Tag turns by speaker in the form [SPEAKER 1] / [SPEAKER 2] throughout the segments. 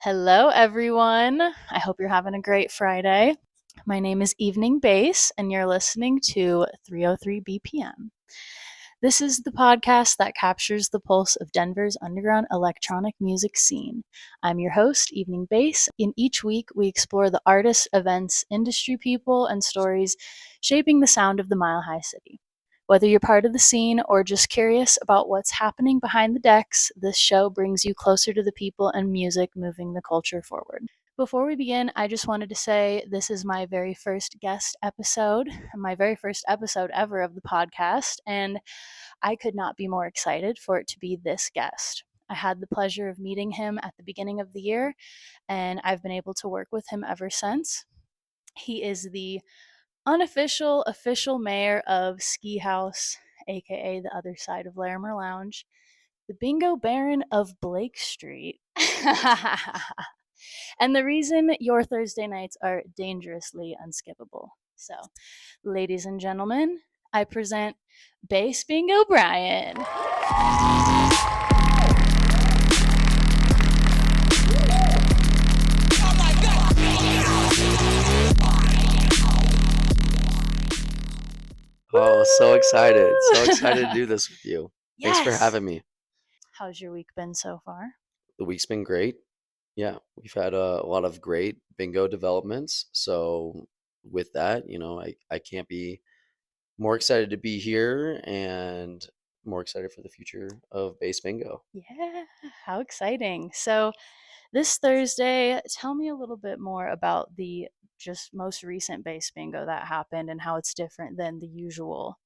[SPEAKER 1] Hello, everyone. I hope you're having a great Friday. My name is Evening Bass, and you're listening to 303 BPM. This is the podcast that captures the pulse of Denver's underground electronic music scene. I'm your host, Evening Bass. In each week, we explore the artists, events, industry people, and stories shaping the sound of the Mile High City. Whether you're part of the scene or just curious about what's happening behind the decks, this show brings you closer to the people and music moving the culture forward. Before we begin, I just wanted to say this is my very first guest episode, my very first episode ever of the podcast, and I could not be more excited for it to be this guest. I had the pleasure of meeting him at the beginning of the year, and I've been able to work with him ever since. He is the unofficial official mayor of Ski House, aka the other side of Larimer Lounge, the Bingo Baron of Blake Street. And the reason your Thursday nights are dangerously unskippable. So, ladies and gentlemen, I present Bass Bingo Bryan.
[SPEAKER 2] Oh, so excited. So excited to do this with you. Thanks for
[SPEAKER 1] Yes.
[SPEAKER 2] having me.
[SPEAKER 1] How's your week been so far?
[SPEAKER 2] The week's been great. Yeah, we've had a lot of great bingo developments. So with that, I can't be more excited to be here and more excited for the future of Bass Bingo.
[SPEAKER 1] Yeah, how exciting. So, this Thursday, tell me a little bit more about the just most recent Bass Bingo that happened and how it's different than the usual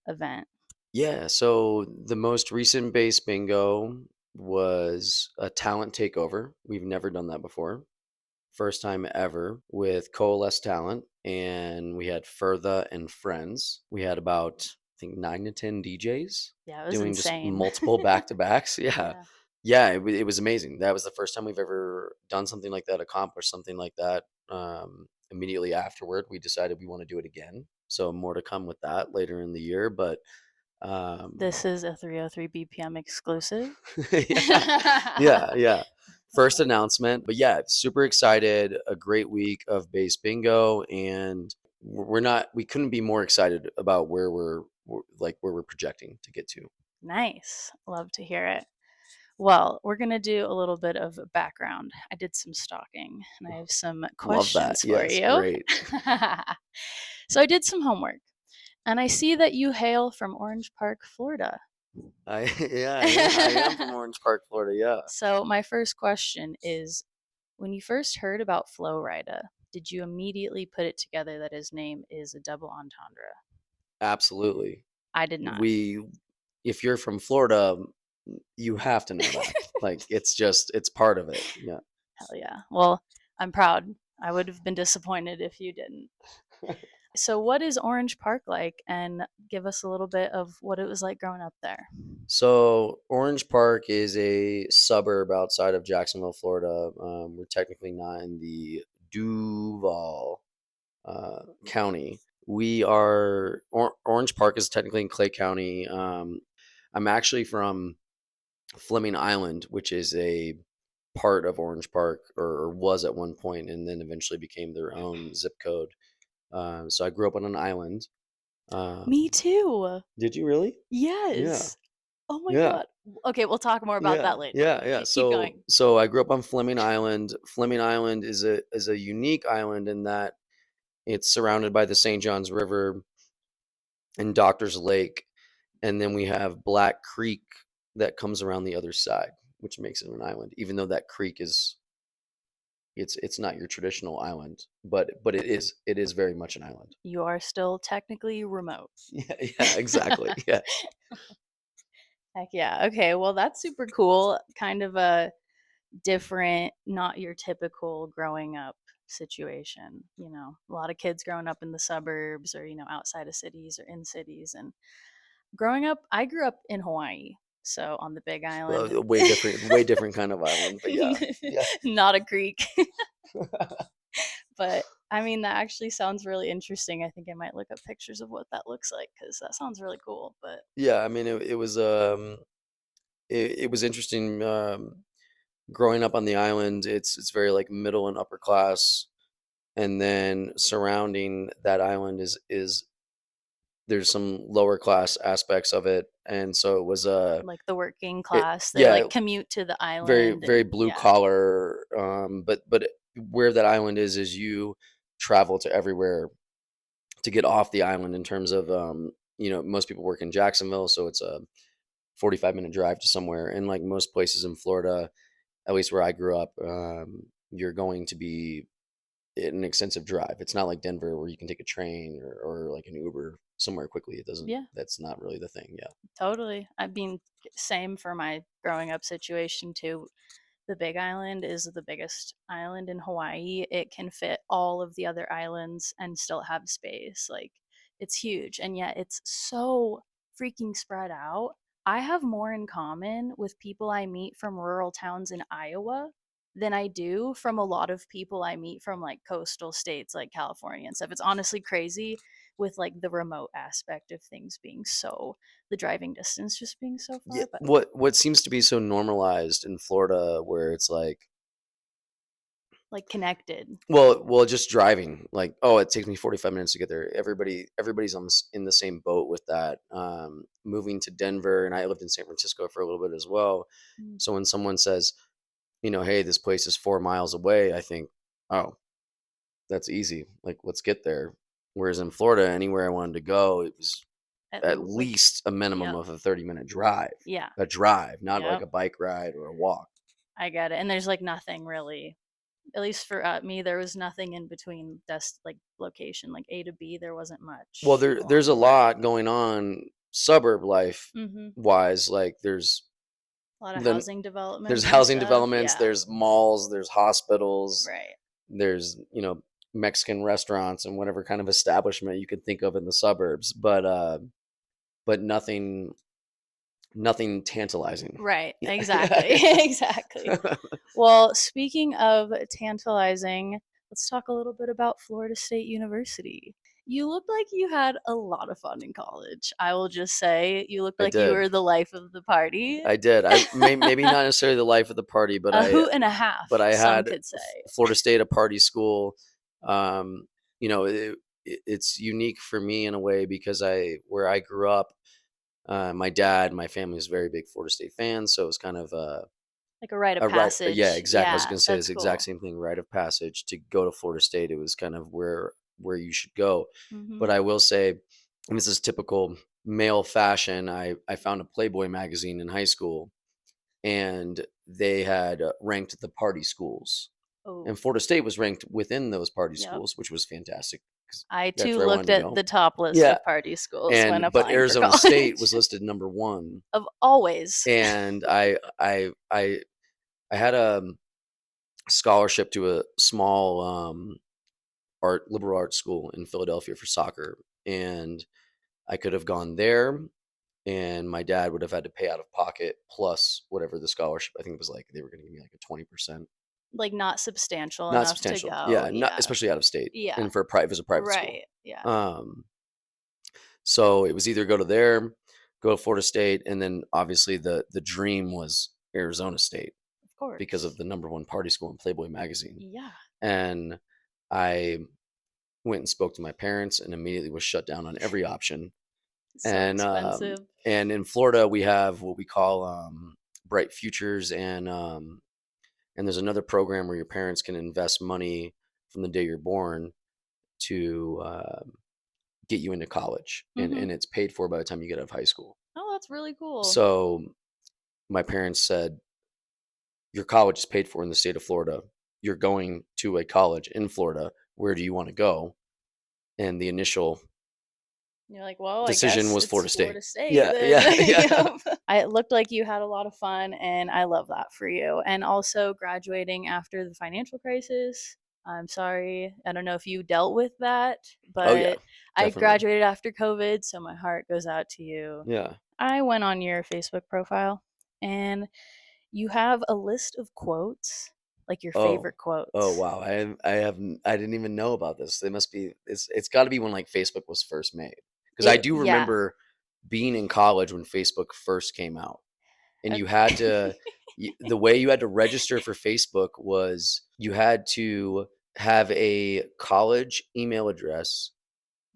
[SPEAKER 1] event.
[SPEAKER 2] Yeah, so the most recent Bass Bingo was a talent takeover. We've never done that before. First time ever with Coalesce Talent, and we had Further and Friends. We had about, I think, 9 to 10 DJs
[SPEAKER 1] Yeah, it was
[SPEAKER 2] doing just
[SPEAKER 1] insane.
[SPEAKER 2] multiple back-to-backs. Yeah.
[SPEAKER 1] Yeah.
[SPEAKER 2] Yeah, it was amazing. That was the first time we've ever done something like that, accomplished something like that. Immediately afterward, we decided we want to do it again. So more to come with that later in the year. But
[SPEAKER 1] This is a 303 BPM exclusive.
[SPEAKER 2] yeah. First announcement, but yeah, super excited. A great week of Bass Bingo, and we couldn't be more excited about where we're projecting to get to.
[SPEAKER 1] Nice. Love to hear it. Well, we're going to do a little bit of background. I did some stalking and I have some
[SPEAKER 2] Love that.
[SPEAKER 1] questions for
[SPEAKER 2] Yes,
[SPEAKER 1] you.
[SPEAKER 2] great.
[SPEAKER 1] So I did some homework and I see that you hail from Orange Park, Florida.
[SPEAKER 2] I am from Orange Park, Florida. Yeah.
[SPEAKER 1] So my first question is, when you first heard about Flo Rida, did you immediately put it together that his name is a double entendre?
[SPEAKER 2] Absolutely.
[SPEAKER 1] I did not.
[SPEAKER 2] If you're from Florida, you have to know that. Like it's part of it. Yeah.
[SPEAKER 1] Hell yeah. Well, I'm proud. I would have been disappointed if you didn't. So, what is Orange Park like? And give us a little bit of what it was like growing up there.
[SPEAKER 2] So Orange Park is a suburb outside of Jacksonville, Florida. We're technically not in the Duval County. We are Orange Park is technically in Clay County. I'm actually from Fleming Island, which is a part of Orange Park, or was at one point, and then eventually became their own zip code. So I grew up on an island.
[SPEAKER 1] Me too.
[SPEAKER 2] Did you really?
[SPEAKER 1] Yes. Oh my
[SPEAKER 2] Yeah.
[SPEAKER 1] God. Okay, we'll talk more about that later.
[SPEAKER 2] Yeah.
[SPEAKER 1] Keep going.
[SPEAKER 2] So I grew up on Fleming Island. Fleming Island is a unique island in that it's surrounded by the St. Johns River and Doctor's Lake, and then we have Black Creek that comes around the other side, which makes it an island. Even though that creek is it's not your traditional island, but it is very much an island.
[SPEAKER 1] You are still technically remote.
[SPEAKER 2] Yeah, exactly. Yeah.
[SPEAKER 1] Heck yeah. Okay, well, that's super cool. Kind of a different, not your typical growing up situation. A lot of kids growing up in the suburbs or, outside of cities or in cities. And growing up, I grew up in Hawaii. So on the Big Island.
[SPEAKER 2] Well, way different kind of island, but yeah.
[SPEAKER 1] Not a creek. But I mean, that actually sounds really interesting. I think I might look up pictures of what that looks like because that sounds really cool. But
[SPEAKER 2] yeah, I mean, it was interesting. growing up on the island, it's very like middle and upper class, and then surrounding that island is there's some lower class aspects of it, and so it was
[SPEAKER 1] Like the working
[SPEAKER 2] it
[SPEAKER 1] class, they
[SPEAKER 2] yeah,
[SPEAKER 1] like commute to the
[SPEAKER 2] very
[SPEAKER 1] island
[SPEAKER 2] very
[SPEAKER 1] and
[SPEAKER 2] blue collar, but where that island is you travel to everywhere to get off the island in terms of most people work in Jacksonville, so it's a 45-minute drive to somewhere, and like most places in Florida, at least where I grew up, you're going to be an extensive drive. It's not like Denver where you can take a train or like an Uber somewhere quickly. It doesn't.
[SPEAKER 1] Yeah,
[SPEAKER 2] That's not really the thing. Yeah.
[SPEAKER 1] totally. I mean, same for my growing up situation too. The Big Island is the biggest island in Hawaii. It can fit all of the other islands and still have space. Like, it's huge, and yet it's so freaking spread out. I have more in common with people I meet from rural towns in Iowa than I do from a lot of people I meet from like coastal states like California and stuff. It's honestly crazy with like the remote aspect of things being so, the driving distance just being so
[SPEAKER 2] Yeah.
[SPEAKER 1] far. But
[SPEAKER 2] What seems to be so normalized in Florida, where it's like,
[SPEAKER 1] like connected.
[SPEAKER 2] just driving. Like, oh, it takes me 45 minutes to get there. Everybody's in the same boat with that. Moving to Denver, and I lived in San Francisco for a little bit as well.
[SPEAKER 1] Mm.
[SPEAKER 2] So when someone says, hey, this place is 4 miles away, I think, oh, that's easy. Like, let's get there. Whereas in Florida, anywhere I wanted to go, it was at
[SPEAKER 1] Like,
[SPEAKER 2] least a minimum
[SPEAKER 1] yep,
[SPEAKER 2] of a 30-minute drive.
[SPEAKER 1] yeah,
[SPEAKER 2] A drive, not like
[SPEAKER 1] yep,
[SPEAKER 2] a bike ride or a walk.
[SPEAKER 1] I get it. And there's like nothing really, at least for me, there was nothing in between like location, like A to B. There wasn't
[SPEAKER 2] Well,
[SPEAKER 1] much
[SPEAKER 2] there's
[SPEAKER 1] along
[SPEAKER 2] a
[SPEAKER 1] the way.
[SPEAKER 2] lot going on suburb life
[SPEAKER 1] Mm-hmm.
[SPEAKER 2] wise. Like
[SPEAKER 1] A lot of
[SPEAKER 2] the
[SPEAKER 1] housing
[SPEAKER 2] there's
[SPEAKER 1] developments and
[SPEAKER 2] housing
[SPEAKER 1] stuff.
[SPEAKER 2] developments,
[SPEAKER 1] Yeah,
[SPEAKER 2] there's malls, there's hospitals,
[SPEAKER 1] right.
[SPEAKER 2] there's Mexican restaurants and whatever kind of establishment you could think of in the suburbs, but nothing tantalizing.
[SPEAKER 1] Right,
[SPEAKER 2] Yeah, yeah,
[SPEAKER 1] exactly. Exactly.
[SPEAKER 2] yeah.
[SPEAKER 1] Well, speaking of tantalizing, let's talk a little bit about Florida State University. You looked like you had a lot of fun in college. I will just say, you looked
[SPEAKER 2] I
[SPEAKER 1] like you
[SPEAKER 2] did.
[SPEAKER 1] were the life of the party.
[SPEAKER 2] I did. Maybe not necessarily the life of the party,
[SPEAKER 1] A hoot and a half,
[SPEAKER 2] but I
[SPEAKER 1] some
[SPEAKER 2] had
[SPEAKER 1] could say.
[SPEAKER 2] Florida State, a party school. Um, it's unique for me in a way because where I grew up, my dad, my family was very big Florida State fans, so it was kind of
[SPEAKER 1] Like a rite of
[SPEAKER 2] a right. Yeah,
[SPEAKER 1] passage.
[SPEAKER 2] exactly. I was
[SPEAKER 1] Yeah,
[SPEAKER 2] gonna say
[SPEAKER 1] that's
[SPEAKER 2] this exact
[SPEAKER 1] cool.
[SPEAKER 2] same thing. Rite of passage to go to Florida State. It was kind of where you should go.
[SPEAKER 1] Hmm.
[SPEAKER 2] But I will say, and this is typical male fashion. I found a Playboy magazine in high school, and they had ranked the party schools,
[SPEAKER 1] Oh,
[SPEAKER 2] and Florida State was ranked within those party
[SPEAKER 1] yep.
[SPEAKER 2] schools, which was fantastic because
[SPEAKER 1] I
[SPEAKER 2] that's
[SPEAKER 1] too
[SPEAKER 2] where I
[SPEAKER 1] looked
[SPEAKER 2] wanted to
[SPEAKER 1] at
[SPEAKER 2] go.
[SPEAKER 1] the top list
[SPEAKER 2] Yeah,
[SPEAKER 1] of party schools when
[SPEAKER 2] but
[SPEAKER 1] applying for
[SPEAKER 2] Arizona State
[SPEAKER 1] college.
[SPEAKER 2] was listed number one,
[SPEAKER 1] Of always.
[SPEAKER 2] and I had a scholarship to a small liberal arts school in Philadelphia for soccer, and I could have gone there, and my dad would have had to pay out of pocket plus whatever the scholarship. I think it was like they were going to give me like a 20%.
[SPEAKER 1] Like not substantial
[SPEAKER 2] Not
[SPEAKER 1] enough to
[SPEAKER 2] substantial.
[SPEAKER 1] go.
[SPEAKER 2] Yeah, not
[SPEAKER 1] Yeah.
[SPEAKER 2] especially out of state
[SPEAKER 1] Yeah.
[SPEAKER 2] and for a private, it was a private school.
[SPEAKER 1] Right. Yeah.
[SPEAKER 2] Um, so it was either go to there, go to Florida State, and then obviously the dream was Arizona State
[SPEAKER 1] Of
[SPEAKER 2] because of
[SPEAKER 1] course.
[SPEAKER 2] the number one party school in Playboy magazine.
[SPEAKER 1] Yeah.
[SPEAKER 2] And I went and spoke to my parents and immediately was shut down on every option.
[SPEAKER 1] It's so
[SPEAKER 2] And
[SPEAKER 1] expensive.
[SPEAKER 2] and in Florida we have what we call Bright Futures, and there's another program where your parents can invest money from the day you're born to get you into college,
[SPEAKER 1] Hmm.
[SPEAKER 2] and it's paid for by the time you get out of high school.
[SPEAKER 1] Oh, that's really cool.
[SPEAKER 2] So my parents said, your college is paid for in the state of Florida. You're going to a college in Florida. Where do you want to go? And the initial
[SPEAKER 1] You're like, well, I
[SPEAKER 2] decision
[SPEAKER 1] guess
[SPEAKER 2] was
[SPEAKER 1] it's
[SPEAKER 2] Florida State.
[SPEAKER 1] Florida State
[SPEAKER 2] Yeah,
[SPEAKER 1] then.
[SPEAKER 2] yeah, yeah.
[SPEAKER 1] Yep. It looked like you had a lot of fun, and I love that for you. And also graduating after the financial crisis. I'm sorry. I don't know if you dealt with that,
[SPEAKER 2] Oh yeah,
[SPEAKER 1] but I
[SPEAKER 2] definitely.
[SPEAKER 1] graduated after COVID, so my heart goes out to you.
[SPEAKER 2] Yeah.
[SPEAKER 1] I went on your Facebook profile, and you have a list of quotes, like your
[SPEAKER 2] Oh.
[SPEAKER 1] favorite
[SPEAKER 2] Oh
[SPEAKER 1] quotes.
[SPEAKER 2] wow. I didn't even know about this. It's got to be when like Facebook was first made. Because I do
[SPEAKER 1] Yeah,
[SPEAKER 2] remember being in college when Facebook first came out. and you had to the way you had to register for Facebook was you had to have a college email address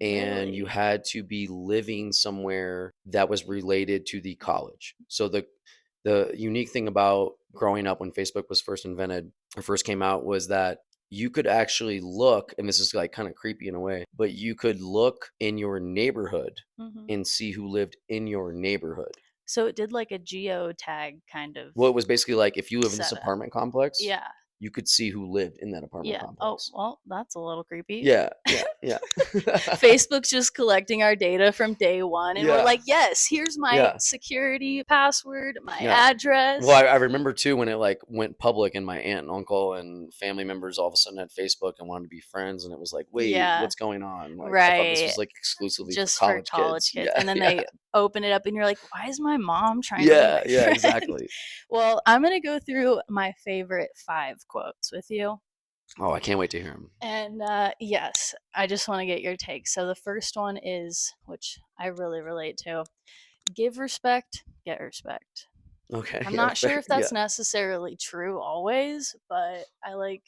[SPEAKER 2] and you
[SPEAKER 1] Really?
[SPEAKER 2] had to be living somewhere that was related to the college. So the unique thing about growing up when Facebook was first invented or first came out was that you could actually look, and this is like kind of creepy in a way, but you could look in your neighborhood
[SPEAKER 1] Mhm.
[SPEAKER 2] and see who lived in your neighborhood.
[SPEAKER 1] So it did like a geotag kind of
[SPEAKER 2] Well, it was basically like if you live in this
[SPEAKER 1] setup.
[SPEAKER 2] apartment complex,
[SPEAKER 1] Yeah.
[SPEAKER 2] you could see who lived in that apartment
[SPEAKER 1] Yeah. Oh,
[SPEAKER 2] complex.
[SPEAKER 1] well, that's a little creepy.
[SPEAKER 2] Yeah, yeah, yeah.
[SPEAKER 1] Facebook's just collecting our data from day one, and we're
[SPEAKER 2] Yeah,
[SPEAKER 1] like, yes, here's my
[SPEAKER 2] yeah,
[SPEAKER 1] security password, my
[SPEAKER 2] yeah.
[SPEAKER 1] address.
[SPEAKER 2] Well, I remember too when it like went public and my aunt and uncle and family members all of a sudden had Facebook and wanted to be friends, and it was like, wait,
[SPEAKER 1] Yeah,
[SPEAKER 2] what's going on? Like, I thought this
[SPEAKER 1] right.
[SPEAKER 2] was like exclusively for
[SPEAKER 1] Just for
[SPEAKER 2] college
[SPEAKER 1] college
[SPEAKER 2] kids.
[SPEAKER 1] kids.
[SPEAKER 2] Yeah,
[SPEAKER 1] And then
[SPEAKER 2] yeah,
[SPEAKER 1] they open it up, and you're like, why is my mom trying to be
[SPEAKER 2] yeah,
[SPEAKER 1] my
[SPEAKER 2] yeah,
[SPEAKER 1] friend?
[SPEAKER 2] exactly.
[SPEAKER 1] Well, I'm going to go through my favorite 5 quotes with you.
[SPEAKER 2] Oh, I can't wait to hear him.
[SPEAKER 1] And yes, I just want to get your take. So the first one is, which I really relate to, give respect, get respect.
[SPEAKER 2] Okay,
[SPEAKER 1] I'm
[SPEAKER 2] yeah,
[SPEAKER 1] not sure
[SPEAKER 2] fair,
[SPEAKER 1] if
[SPEAKER 2] yeah,
[SPEAKER 1] that's necessarily true always, but I like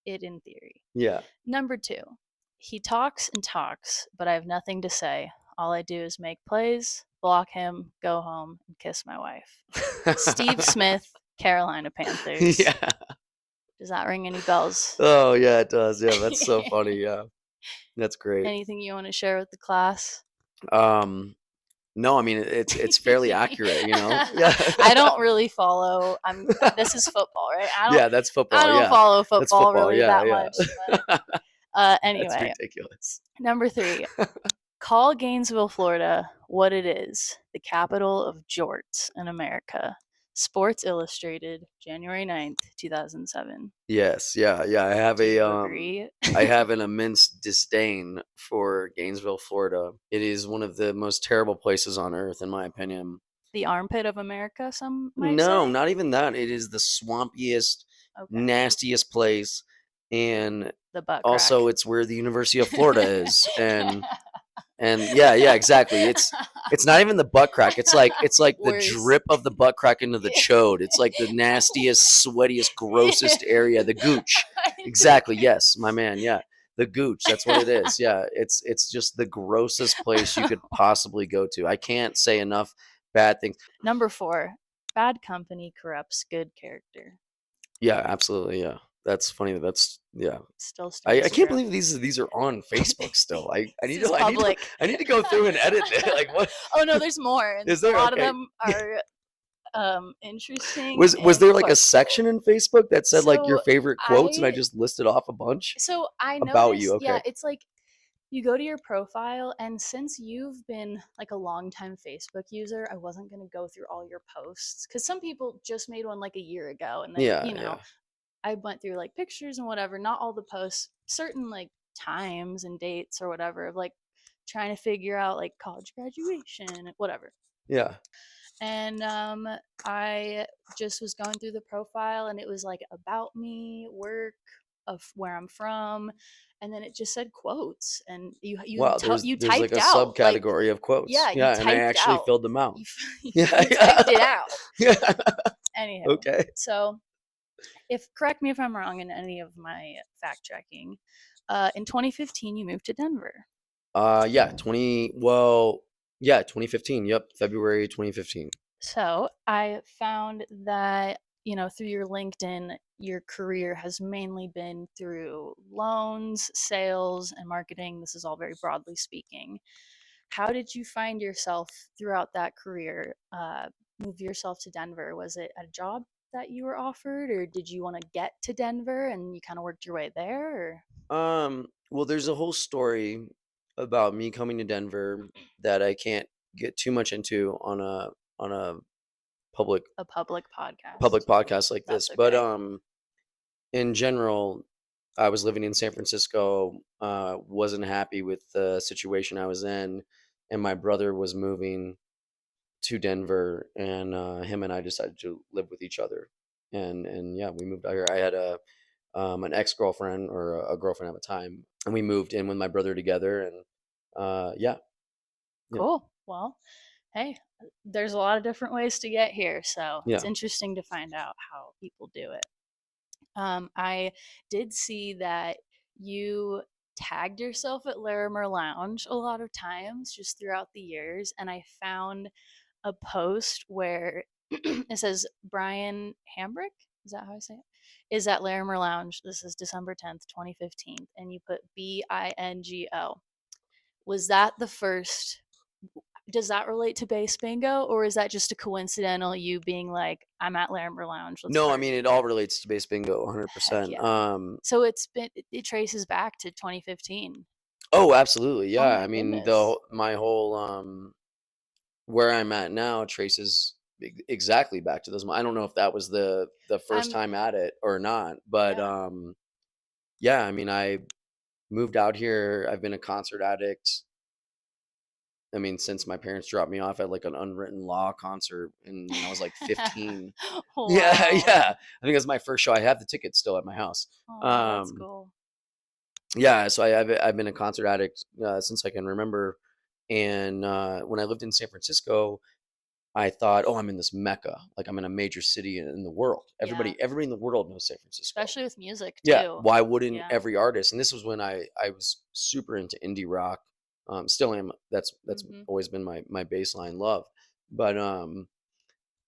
[SPEAKER 1] it in theory.
[SPEAKER 2] yeah.
[SPEAKER 1] Number 2, he talks and talks, but I have nothing to say. All I do is make plays, block him, go home, and kiss my wife. Steve Smith, Carolina Panthers.
[SPEAKER 2] Yeah.
[SPEAKER 1] Does that ring any bells?
[SPEAKER 2] Oh, yeah, it does. Yeah, that's so funny. Yeah, that's great.
[SPEAKER 1] Anything you want to share with the class?
[SPEAKER 2] Um, no, I mean it's fairly accurate, you know. Yeah,
[SPEAKER 1] I don't really follow. This is football, right?
[SPEAKER 2] yeah, that's
[SPEAKER 1] I
[SPEAKER 2] football.
[SPEAKER 1] don't
[SPEAKER 2] Yeah,
[SPEAKER 1] follow
[SPEAKER 2] that's
[SPEAKER 1] football
[SPEAKER 2] football.
[SPEAKER 1] really
[SPEAKER 2] Yeah,
[SPEAKER 1] that
[SPEAKER 2] yeah.
[SPEAKER 1] much. But
[SPEAKER 2] That's
[SPEAKER 1] anyway,
[SPEAKER 2] ridiculous.
[SPEAKER 1] number 3, call Gainesville, Florida, what it is, the capital of jorts in America. Sports Illustrated, January 9th, 2007.
[SPEAKER 2] Yes, yeah, yeah.
[SPEAKER 1] Do you agree?
[SPEAKER 2] I have an immense disdain for Gainesville, Florida. It is one of the most terrible places on earth, in my opinion.
[SPEAKER 1] The armpit of America, some might
[SPEAKER 2] No,
[SPEAKER 1] say.
[SPEAKER 2] not even that. It is the swampiest,
[SPEAKER 1] Okay.
[SPEAKER 2] nastiest place, and
[SPEAKER 1] The butt crack.
[SPEAKER 2] also it's where the University of Florida is, and yeah, yeah, exactly. It's not even the butt crack. It's like the
[SPEAKER 1] Worse.
[SPEAKER 2] drip of the butt crack into the chode. It's like the nastiest, sweatiest, grossest area. The gooch. Exactly. Yes, my man. Yeah, the gooch. That's what it is. Yeah, it's just the grossest place you could possibly go to. I can't say enough bad things.
[SPEAKER 1] Number 4, bad company corrupts good character.
[SPEAKER 2] Yeah, absolutely. Yeah, that's funny. That's yeah.
[SPEAKER 1] Still
[SPEAKER 2] I
[SPEAKER 1] stands
[SPEAKER 2] can't
[SPEAKER 1] true.
[SPEAKER 2] believe these are on Facebook still. I need
[SPEAKER 1] This is
[SPEAKER 2] to I need to
[SPEAKER 1] public.
[SPEAKER 2] I need to go through and edit it. Like what
[SPEAKER 1] Oh no, there's more. And
[SPEAKER 2] is
[SPEAKER 1] a
[SPEAKER 2] there?
[SPEAKER 1] lot of
[SPEAKER 2] Okay.
[SPEAKER 1] them are interesting.
[SPEAKER 2] Was
[SPEAKER 1] and
[SPEAKER 2] there like a
[SPEAKER 1] quotable.
[SPEAKER 2] section in Facebook that said like your
[SPEAKER 1] So
[SPEAKER 2] favorite quotes and I just listed off a bunch
[SPEAKER 1] I
[SPEAKER 2] about you?
[SPEAKER 1] noticed,
[SPEAKER 2] Okay.
[SPEAKER 1] yeah, it's like you go to your profile, and since you've been like a longtime Facebook user, I wasn't going to go through all your posts because some people just made one like a year ago, and they,
[SPEAKER 2] Yeah, yeah.
[SPEAKER 1] I went through like pictures and whatever, not all the posts, certain like times and dates or whatever of like trying to figure out like college graduation, whatever.
[SPEAKER 2] Yeah.
[SPEAKER 1] And I just was going through the profile, and it was like about me, work, of where I'm from, and then it just said quotes, and
[SPEAKER 2] Wow,
[SPEAKER 1] you
[SPEAKER 2] there's like
[SPEAKER 1] typed
[SPEAKER 2] a
[SPEAKER 1] out like,
[SPEAKER 2] subcategory of quotes.
[SPEAKER 1] yeah, you
[SPEAKER 2] Yeah, and I
[SPEAKER 1] typed
[SPEAKER 2] actually
[SPEAKER 1] out
[SPEAKER 2] filled them out.
[SPEAKER 1] you,
[SPEAKER 2] Yeah,
[SPEAKER 1] you
[SPEAKER 2] yeah.
[SPEAKER 1] typed it out.
[SPEAKER 2] Yeah.
[SPEAKER 1] Anyhow,
[SPEAKER 2] Okay.
[SPEAKER 1] so if correct me if I'm wrong in any of my fact checking. In 2015, you moved to Denver.
[SPEAKER 2] Yeah, 2015. Yep, February 2015.
[SPEAKER 1] So I found that, through your LinkedIn, your career has mainly been through loans, sales, and marketing. This is all very broadly speaking. How did you find yourself throughout that career? Move yourself to Denver? Was it a job that you were offered, or did you want to get to Denver and you kind of worked your way there?
[SPEAKER 2] Well, there's a whole story about me coming to Denver that I can't get too much into on a public
[SPEAKER 1] A public podcast?
[SPEAKER 2] public podcast like this.
[SPEAKER 1] That's
[SPEAKER 2] But
[SPEAKER 1] okay.
[SPEAKER 2] in general, I was living in San Francisco, wasn't happy with the situation I was in, and my brother was moving to Denver, and him and I decided to live with each other. And yeah, we moved out here. I had an ex-girlfriend or a girlfriend at the time, and we moved in with my brother together, and yeah, yeah.
[SPEAKER 1] Cool. Well, hey, there's a lot of different ways to get here, so it's
[SPEAKER 2] Yeah.
[SPEAKER 1] interesting to find out how people do it. I did see that you tagged yourself at Larimer Lounge a lot of times just throughout the years, and I found a post where it says Brian Hambrick. Is that how I say it? Is at Larimer Lounge. This is December 10th, 2015, and you put BINGO. Was that the first? Does that relate to Bass Bingo, or is that just a coincidental you being like, I'm at Larimer Lounge, let's
[SPEAKER 2] No, I
[SPEAKER 1] party
[SPEAKER 2] mean, it all
[SPEAKER 1] together?
[SPEAKER 2] relates to Bass Bingo
[SPEAKER 1] Heck
[SPEAKER 2] 100%.
[SPEAKER 1] yeah. So it traces back to 2015.
[SPEAKER 2] Oh, absolutely.
[SPEAKER 1] Oh
[SPEAKER 2] Yeah.
[SPEAKER 1] my
[SPEAKER 2] I mean,
[SPEAKER 1] goodness.
[SPEAKER 2] my whole, where I'm at now traces exactly back to those. I don't know if that was the first
[SPEAKER 1] I'm
[SPEAKER 2] time at it or not, but,
[SPEAKER 1] Yeah.
[SPEAKER 2] yeah, I mean, I moved out here. I've been a concert addict. I mean, since my parents dropped me off at like an unwritten law concert and when I was like 15. Yeah,
[SPEAKER 1] Wow.
[SPEAKER 2] yeah. I think that's my first show. I have the tickets still at my house.
[SPEAKER 1] Oh, that's
[SPEAKER 2] Um,
[SPEAKER 1] cool.
[SPEAKER 2] yeah, so I've been a concert addict since I can remember. And when I lived in San Francisco, I thought, oh, I'm in this mecca, like I'm in a major city in the world.
[SPEAKER 1] Yeah.
[SPEAKER 2] Everybody in the world knows San Francisco.
[SPEAKER 1] Especially with music
[SPEAKER 2] Yeah,
[SPEAKER 1] too.
[SPEAKER 2] why wouldn't
[SPEAKER 1] Yeah.
[SPEAKER 2] every artist? And this was when I was super into indie rock. Still am. That's
[SPEAKER 1] Hmm.
[SPEAKER 2] always been my baseline love. But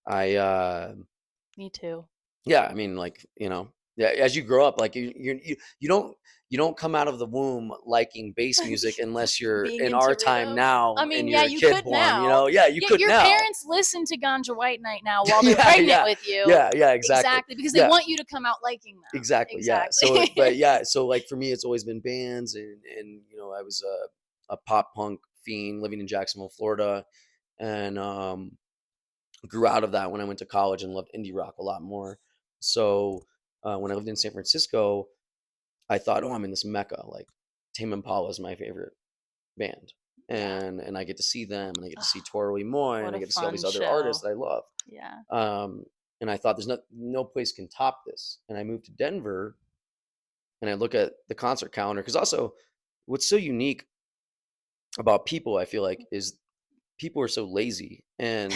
[SPEAKER 2] I
[SPEAKER 1] Me too.
[SPEAKER 2] yeah, I mean, like, yeah, as you grow up, like you don't come out of the womb liking bass music unless you're
[SPEAKER 1] Being
[SPEAKER 2] in
[SPEAKER 1] into
[SPEAKER 2] our time
[SPEAKER 1] rhythm. I
[SPEAKER 2] now
[SPEAKER 1] mean,
[SPEAKER 2] and
[SPEAKER 1] yeah,
[SPEAKER 2] you're a
[SPEAKER 1] you
[SPEAKER 2] kid
[SPEAKER 1] could
[SPEAKER 2] born.
[SPEAKER 1] now.
[SPEAKER 2] Yeah, you could
[SPEAKER 1] Your
[SPEAKER 2] now.
[SPEAKER 1] parents listen to Ganja White Night now while they're
[SPEAKER 2] Yeah,
[SPEAKER 1] pregnant
[SPEAKER 2] yeah,
[SPEAKER 1] with you.
[SPEAKER 2] yeah, exactly.
[SPEAKER 1] Exactly, because they
[SPEAKER 2] Yeah,
[SPEAKER 1] want you to come out liking them.
[SPEAKER 2] exactly. Yeah. So,
[SPEAKER 1] Exactly.
[SPEAKER 2] but yeah, so like for me, it's always been bands, and I was a pop punk fiend living in Jacksonville, Florida, and grew out of that when I went to college and loved indie rock a lot more. So when I lived in San Francisco, I thought, oh, I'm in this mecca. Like Tame Impala is my favorite band,
[SPEAKER 1] Yeah.
[SPEAKER 2] and I get to see them, and I get to see
[SPEAKER 1] Oh,
[SPEAKER 2] Tori Moy, and
[SPEAKER 1] what
[SPEAKER 2] I
[SPEAKER 1] a
[SPEAKER 2] get to see all
[SPEAKER 1] fun
[SPEAKER 2] these other artists
[SPEAKER 1] show.
[SPEAKER 2] that I love.
[SPEAKER 1] Yeah.
[SPEAKER 2] Um, and I thought, there's no place can top this. And I moved to Denver, and I look at the concert calendar because also, what's so unique about people, I feel like, is people are so lazy, and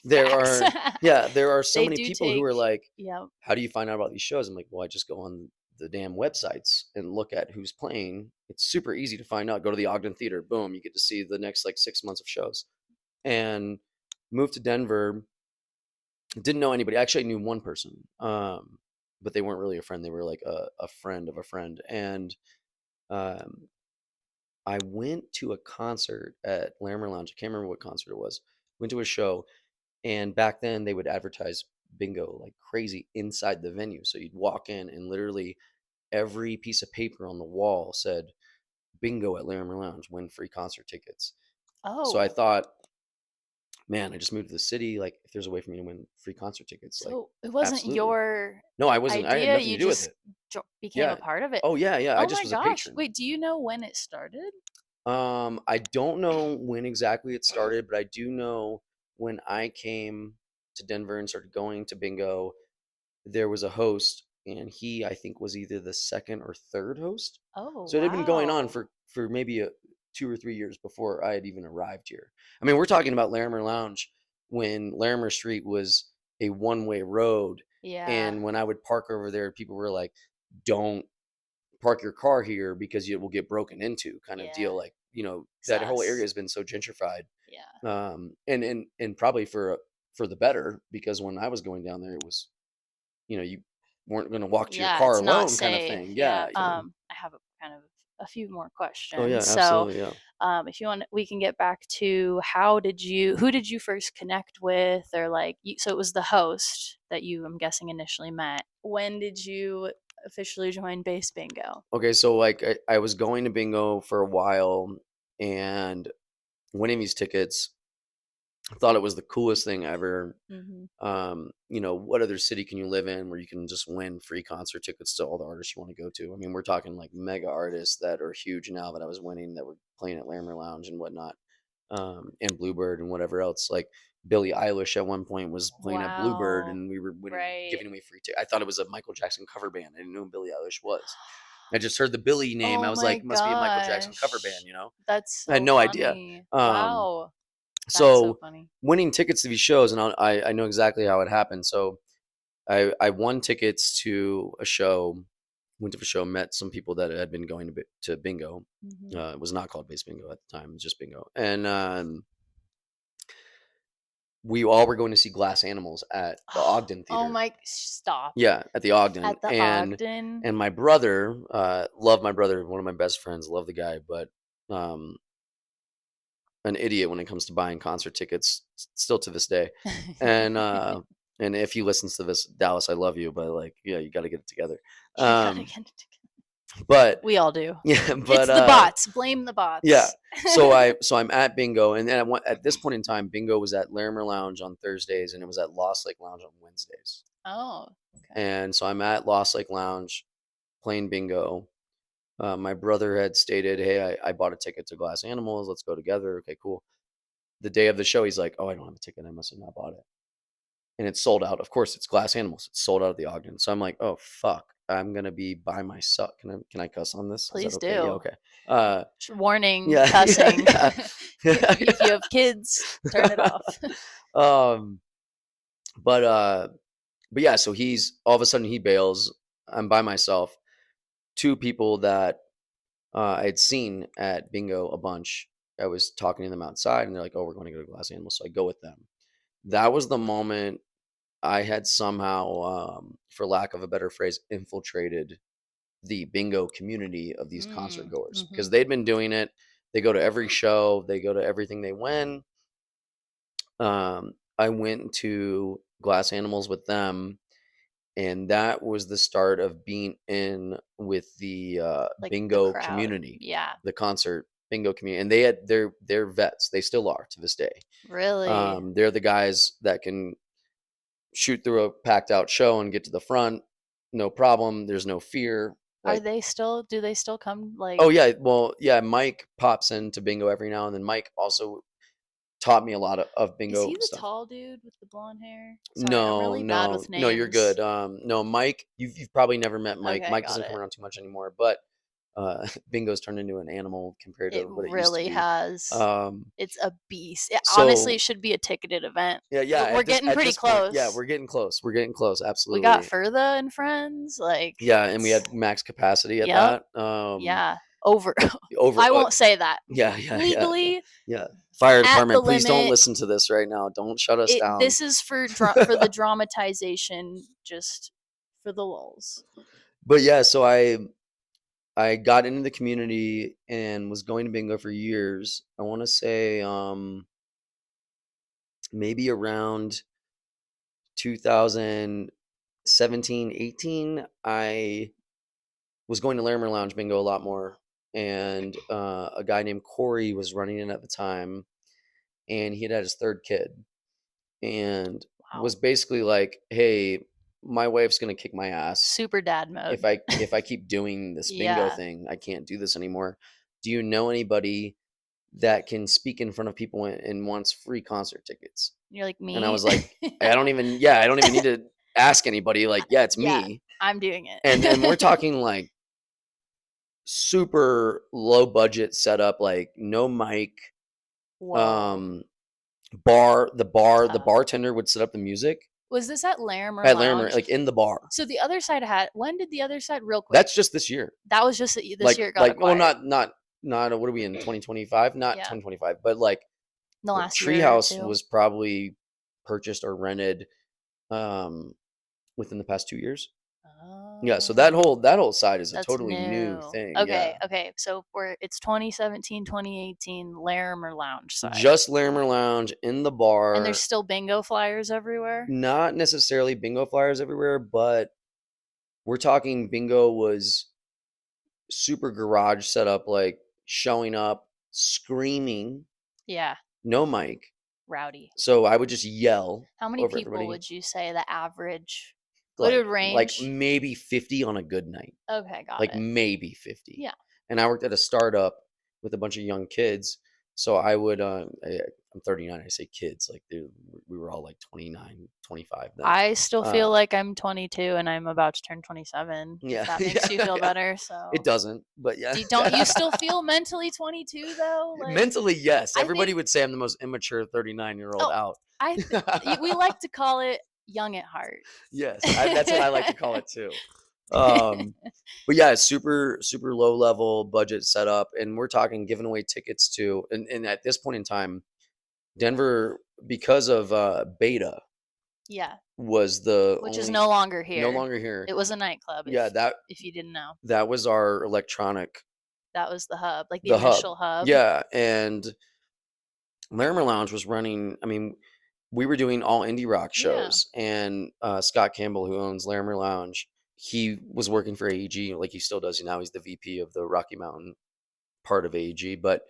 [SPEAKER 2] there
[SPEAKER 1] Facts.
[SPEAKER 2] are yeah, there are so
[SPEAKER 1] They
[SPEAKER 2] many
[SPEAKER 1] do
[SPEAKER 2] people who
[SPEAKER 1] take,
[SPEAKER 2] are like,
[SPEAKER 1] yep.
[SPEAKER 2] how do you find out about these shows? I'm like, well, I just go on the damn websites and look at who's playing. It's super easy to find out. Go to the Ogden Theater, boom, you get to see the next like 6 months of shows. And moved to Denver, didn't know anybody. Actually, I knew one person, but they weren't really a friend. They were like a friend of a friend. And um, I went to a concert at Larimer Lounge. I can't remember what concert it was. Went to a show, and back then they would advertise bingo like crazy inside the venue. So you'd walk in, and literally every piece of paper on the wall said bingo at Larimer Lounge, win free concert tickets. So I
[SPEAKER 1] Oh,
[SPEAKER 2] thought, man, I just moved to the city. Like, if there's a way for me to win free concert tickets, like,
[SPEAKER 1] so it wasn't
[SPEAKER 2] absolutely.
[SPEAKER 1] your
[SPEAKER 2] No, I wasn't. I had
[SPEAKER 1] idea,
[SPEAKER 2] nothing
[SPEAKER 1] you
[SPEAKER 2] to do with
[SPEAKER 1] just
[SPEAKER 2] it.
[SPEAKER 1] became a
[SPEAKER 2] Yeah.
[SPEAKER 1] part of it.
[SPEAKER 2] Oh yeah, yeah. I
[SPEAKER 1] Oh
[SPEAKER 2] just
[SPEAKER 1] my
[SPEAKER 2] was a
[SPEAKER 1] gosh.
[SPEAKER 2] patron.
[SPEAKER 1] Wait, do you know when it started?
[SPEAKER 2] I don't know when exactly it started, but I do know when I came to Denver and started going to bingo, there was a host, and he, I think, was either the second or third host.
[SPEAKER 1] Oh,
[SPEAKER 2] So it had been going on
[SPEAKER 1] wow.
[SPEAKER 2] for maybe 2 or 3 years before I had even arrived here. I mean, we're talking about Larimer Lounge when Larimer Street was a one-way road,
[SPEAKER 1] Yeah.
[SPEAKER 2] and when I would park over there, people were like, "Don't park your car here because it will get broken into," kind of
[SPEAKER 1] Yeah.
[SPEAKER 2] deal. Like, that whole area
[SPEAKER 1] Sus.
[SPEAKER 2] has been so gentrified,
[SPEAKER 1] Yeah.
[SPEAKER 2] and probably for the better, because when I was going down there, it was, you weren't going to walk to your
[SPEAKER 1] Yeah,
[SPEAKER 2] car
[SPEAKER 1] it's not
[SPEAKER 2] alone, kind of
[SPEAKER 1] safe.
[SPEAKER 2] thing.
[SPEAKER 1] Yeah.
[SPEAKER 2] Yeah.
[SPEAKER 1] I have a kind of a few more
[SPEAKER 2] Oh yeah,
[SPEAKER 1] questions. So,
[SPEAKER 2] absolutely. Yeah.
[SPEAKER 1] if you want, we can get back to who did you first connect with, or like, so it was the host that you, I'm guessing, initially met. When did you officially join Bass Bingo?
[SPEAKER 2] Okay, so like I was going to bingo for a while and winning these tickets. I thought it was the coolest thing ever.
[SPEAKER 1] Hmm.
[SPEAKER 2] What other city can you live in where you can just win free concert tickets to all the artists you want to go to? I mean, we're talking like mega artists that are huge now that I was winning, that were playing at Larimer Lounge and whatnot, and Bluebird and whatever else. Like Billie Eilish at one point was playing at Bluebird,
[SPEAKER 1] Wow.
[SPEAKER 2] and we were winning,
[SPEAKER 1] Right.
[SPEAKER 2] giving away free tickets. I thought it was a Michael Jackson cover band. I didn't know who Billie Eilish was. I just heard the Billie name. I
[SPEAKER 1] Oh
[SPEAKER 2] was
[SPEAKER 1] my
[SPEAKER 2] like, must be a Michael Jackson cover band,
[SPEAKER 1] gosh. That's
[SPEAKER 2] I had
[SPEAKER 1] so
[SPEAKER 2] no idea.
[SPEAKER 1] funny.
[SPEAKER 2] Um,
[SPEAKER 1] Wow. That's so
[SPEAKER 2] So
[SPEAKER 1] funny.
[SPEAKER 2] winning tickets to these shows, and I know exactly how it happened. So I won tickets to a show, went to a show, met some people that had been going to bingo.
[SPEAKER 1] Mhm.
[SPEAKER 2] It was not called Bass Bingo at the time; it was just bingo. And we all were going to see Glass Animals at the Ogden
[SPEAKER 1] Oh
[SPEAKER 2] Theater.
[SPEAKER 1] my, stop.
[SPEAKER 2] Yeah, at the Ogden.
[SPEAKER 1] At the Ogden.
[SPEAKER 2] And my brother, love my brother, one of my best friends, love the guy, but um, an idiot when it comes to buying concert tickets, still to this day. And and if he listens to this, Dallas, I love you, but like, yeah, you got to get it together.
[SPEAKER 1] You gotta
[SPEAKER 2] Um,
[SPEAKER 1] get it together.
[SPEAKER 2] but
[SPEAKER 1] We all do.
[SPEAKER 2] yeah, but
[SPEAKER 1] It's the bots. Blame the bots.
[SPEAKER 2] yeah. So I'm at bingo, and then at this point in time, bingo was at Larimer Lounge on Thursdays, and it was at Lost Lake Lounge on Wednesdays.
[SPEAKER 1] Oh, okay.
[SPEAKER 2] And so I'm at Lost Lake Lounge playing bingo. My brother had stated, "Hey, I bought a ticket to Glass Animals. Let's go together." Okay, cool. The day of the show, he's like, "Oh, I don't have a ticket. I must have not bought it." And it's sold out. Of course, it's Glass Animals. It's sold out at the Ogden. So I'm like, "Oh fuck, I'm gonna be by myself." Can I cuss on this? Is
[SPEAKER 1] Please
[SPEAKER 2] that okay?
[SPEAKER 1] do.
[SPEAKER 2] Yeah, okay.
[SPEAKER 1] Warning,
[SPEAKER 2] Yeah,
[SPEAKER 1] cussing.
[SPEAKER 2] yeah.
[SPEAKER 1] If you have kids, turn it off.
[SPEAKER 2] um, but yeah. So he's all of a sudden he bails. I'm by myself. Two people that I'd seen at bingo a bunch. I was talking to them outside, and they're like, "Oh, we're going to go to Glass Animals." So I go with them. That was the moment I had somehow, for lack of a better phrase, infiltrated the bingo community of these concert goers because they'd been doing it. They go to every show, they go to everything they win. I went to Glass Animals with them, and that was the start of being in with the
[SPEAKER 1] Like the
[SPEAKER 2] bingo
[SPEAKER 1] crowd.
[SPEAKER 2] community,
[SPEAKER 1] Yeah.
[SPEAKER 2] the concert bingo community, and they had their vets. They still are to this day.
[SPEAKER 1] Really?
[SPEAKER 2] They're the guys that can shoot through a packed out show and get to the front, no problem. There's no fear.
[SPEAKER 1] Are
[SPEAKER 2] Like,
[SPEAKER 1] they still? Do they still come? Like,
[SPEAKER 2] oh yeah, well yeah, Mike pops into bingo every now and then. Mike also taught me a lot of
[SPEAKER 1] is
[SPEAKER 2] bingo
[SPEAKER 1] he the
[SPEAKER 2] stuff.
[SPEAKER 1] tall dude with the blonde hair? Sorry, I'm
[SPEAKER 2] No,
[SPEAKER 1] really bad with
[SPEAKER 2] no, you're
[SPEAKER 1] names.
[SPEAKER 2] good. No, Mike, you've probably never met Mike.
[SPEAKER 1] Okay,
[SPEAKER 2] Mike
[SPEAKER 1] got
[SPEAKER 2] doesn't come
[SPEAKER 1] it.
[SPEAKER 2] around too much anymore, but bingo's turned into an animal compared
[SPEAKER 1] It
[SPEAKER 2] to what it used to
[SPEAKER 1] really
[SPEAKER 2] be.
[SPEAKER 1] has.
[SPEAKER 2] Um,
[SPEAKER 1] It's a beast. It,
[SPEAKER 2] so
[SPEAKER 1] honestly, it should be a ticketed event.
[SPEAKER 2] yeah,
[SPEAKER 1] We're getting pretty close.
[SPEAKER 2] yeah, we're getting close. We're getting close.
[SPEAKER 1] We
[SPEAKER 2] Absolutely.
[SPEAKER 1] got Furtha and friends. Like,
[SPEAKER 2] Yeah, and we had max capacity at
[SPEAKER 1] Yep.
[SPEAKER 2] that.
[SPEAKER 1] Yeah. Over.
[SPEAKER 2] Over.
[SPEAKER 1] I won't say that.
[SPEAKER 2] Yeah,
[SPEAKER 1] Legally,
[SPEAKER 2] yeah. Fire
[SPEAKER 1] at the
[SPEAKER 2] department, please don't
[SPEAKER 1] limit.
[SPEAKER 2] listen to this right now. Don't shut us down.
[SPEAKER 1] This is for the dramatization, just for the lulz.
[SPEAKER 2] But yeah, so I got into the community and was going to bingo for years. I want to say maybe around 2017, 18, I was going to Larimer Lounge bingo a lot more, and a guy named Corey was running it at the time, and he had his third kid, and
[SPEAKER 1] Wow.
[SPEAKER 2] was basically like, "Hey, my wife's gonna kick my ass
[SPEAKER 1] Super dad mode.
[SPEAKER 2] if I keep doing this bingo
[SPEAKER 1] Yeah.
[SPEAKER 2] thing. I can't do this anymore. Do you know anybody that can speak in front of people and wants free concert tickets?"
[SPEAKER 1] You're like me.
[SPEAKER 2] And I was like, I don't even need to ask anybody. Like, yeah, it's
[SPEAKER 1] Yeah.
[SPEAKER 2] me.
[SPEAKER 1] I'm doing it.
[SPEAKER 2] And we're talking like super low budget setup, like no mic.
[SPEAKER 1] Whoa.
[SPEAKER 2] The bartender would set up the music
[SPEAKER 1] Was this at Larimer
[SPEAKER 2] at
[SPEAKER 1] Lounge?
[SPEAKER 2] Larimer, like in the bar.
[SPEAKER 1] So the other side when did the other side, real quick?
[SPEAKER 2] That's just this year.
[SPEAKER 1] That was just this year it got
[SPEAKER 2] Like,
[SPEAKER 1] acquired.
[SPEAKER 2] well, not what are we in 2025? Not
[SPEAKER 1] Yeah.
[SPEAKER 2] 2025, but like
[SPEAKER 1] The last year or
[SPEAKER 2] Treehouse
[SPEAKER 1] two.
[SPEAKER 2] was probably purchased or rented within the past 2 years. Yeah, so that whole side is a
[SPEAKER 1] That's
[SPEAKER 2] totally new thing.
[SPEAKER 1] Okay,
[SPEAKER 2] Yeah.
[SPEAKER 1] okay. So it's 2017, 2018 Larimer Lounge side.
[SPEAKER 2] Just Larimer Lounge in the bar.
[SPEAKER 1] And there's still bingo flyers everywhere?
[SPEAKER 2] Not necessarily bingo flyers everywhere, but we're talking bingo was super garage setup, like showing up, screaming,
[SPEAKER 1] Yeah.
[SPEAKER 2] no mic.
[SPEAKER 1] Rowdy.
[SPEAKER 2] So I would just yell.
[SPEAKER 1] How many
[SPEAKER 2] over
[SPEAKER 1] people
[SPEAKER 2] everybody.
[SPEAKER 1] would you say the average? What would range?
[SPEAKER 2] Like maybe 50 on a good night.
[SPEAKER 1] Okay, got
[SPEAKER 2] Like
[SPEAKER 1] it.
[SPEAKER 2] maybe 50.
[SPEAKER 1] Yeah.
[SPEAKER 2] And I worked at a startup with a bunch of young kids. So I would, I'm 39. I say kids, like we were all like 29, 25 then.
[SPEAKER 1] I still
[SPEAKER 2] Uh,
[SPEAKER 1] feel like I'm 22 and I'm about to turn 27, if
[SPEAKER 2] yeah,
[SPEAKER 1] that makes you
[SPEAKER 2] yeah,
[SPEAKER 1] feel
[SPEAKER 2] yeah.
[SPEAKER 1] better.
[SPEAKER 2] It
[SPEAKER 1] So,
[SPEAKER 2] doesn't, but yeah.
[SPEAKER 1] don't you still feel mentally 22 though? Like,
[SPEAKER 2] Mentally, yes.
[SPEAKER 1] I think,
[SPEAKER 2] Everybody would say I'm the most immature 39-year-old
[SPEAKER 1] oh,
[SPEAKER 2] out.
[SPEAKER 1] we like to call it young at heart.
[SPEAKER 2] Yes, that's what I like to call it too. Um, but yeah, it's super, super low level budget setup, and we're talking giving away tickets to, and at this point in time, Denver, because of beta,
[SPEAKER 1] Yeah,
[SPEAKER 2] was the
[SPEAKER 1] which is
[SPEAKER 2] only
[SPEAKER 1] no longer
[SPEAKER 2] no
[SPEAKER 1] here.
[SPEAKER 2] longer here.
[SPEAKER 1] It was a nightclub,
[SPEAKER 2] Yeah,
[SPEAKER 1] if you didn't know.
[SPEAKER 2] that was our electronic,
[SPEAKER 1] That was the hub, like the
[SPEAKER 2] the hub.
[SPEAKER 1] initial hub.
[SPEAKER 2] Yeah, and Larimer Lounge was running. I mean, we were doing all indie rock
[SPEAKER 1] Yeah.
[SPEAKER 2] shows, and Scott Campbell, who owns Larimer Lounge, he was working for AEG, like he still does now. He's the VP of the Rocky Mountain part of AEG, but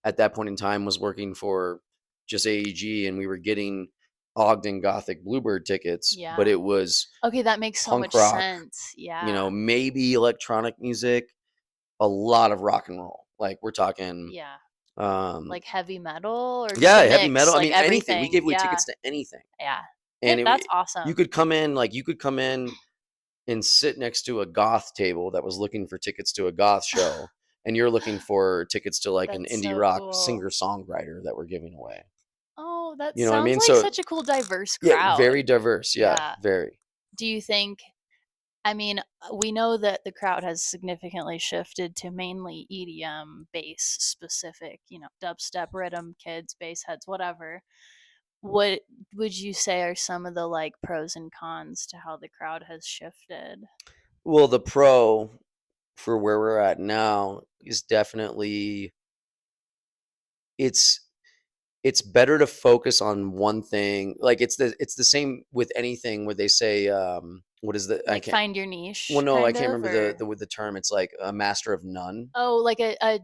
[SPEAKER 2] at that point in time was working for just AEG, and we were getting Ogden Gothic Bluebird tickets, but
[SPEAKER 1] Yeah.
[SPEAKER 2] it was
[SPEAKER 1] Okay, that makes so
[SPEAKER 2] punk
[SPEAKER 1] much
[SPEAKER 2] rock,
[SPEAKER 1] sense. Yeah.
[SPEAKER 2] maybe electronic music, a lot of rock and roll. Like we're talking,
[SPEAKER 1] Yeah.
[SPEAKER 2] um,
[SPEAKER 1] Like heavy metal or just a
[SPEAKER 2] yeah, heavy
[SPEAKER 1] mix,
[SPEAKER 2] metal. I
[SPEAKER 1] like
[SPEAKER 2] mean, anything. We
[SPEAKER 1] everything.
[SPEAKER 2] gave away
[SPEAKER 1] Yeah.
[SPEAKER 2] tickets to anything,
[SPEAKER 1] Yeah.
[SPEAKER 2] and
[SPEAKER 1] That's
[SPEAKER 2] you
[SPEAKER 1] awesome.
[SPEAKER 2] could come in, like you could come in and sit next to a goth table that was looking for tickets to a goth show, and you're looking for tickets to like an
[SPEAKER 1] That's
[SPEAKER 2] indie
[SPEAKER 1] so
[SPEAKER 2] rock
[SPEAKER 1] cool.
[SPEAKER 2] singer songwriter that we're giving away.
[SPEAKER 1] Oh, that
[SPEAKER 2] You know what I
[SPEAKER 1] sounds
[SPEAKER 2] mean?
[SPEAKER 1] like
[SPEAKER 2] So
[SPEAKER 1] such a cool diverse
[SPEAKER 2] yeah,
[SPEAKER 1] crowd.
[SPEAKER 2] very diverse. Yeah,
[SPEAKER 1] Yeah.
[SPEAKER 2] very.
[SPEAKER 1] Do you think, I mean, we know that the crowd has significantly shifted to mainly EDM bass specific, dubstep, rhythm, kids, bass heads, whatever. What would you say are some of the like pros and cons to how the crowd has shifted?
[SPEAKER 2] Well, the pro for where we're at now is definitely it's it's better to focus on one thing. Like it's the same with anything where they say what is the I
[SPEAKER 1] Like
[SPEAKER 2] can't
[SPEAKER 1] find your
[SPEAKER 2] well
[SPEAKER 1] niche
[SPEAKER 2] no, I
[SPEAKER 1] kind
[SPEAKER 2] can't
[SPEAKER 1] of,
[SPEAKER 2] remember
[SPEAKER 1] or
[SPEAKER 2] the with the term. It's like a master of none,
[SPEAKER 1] oh, like a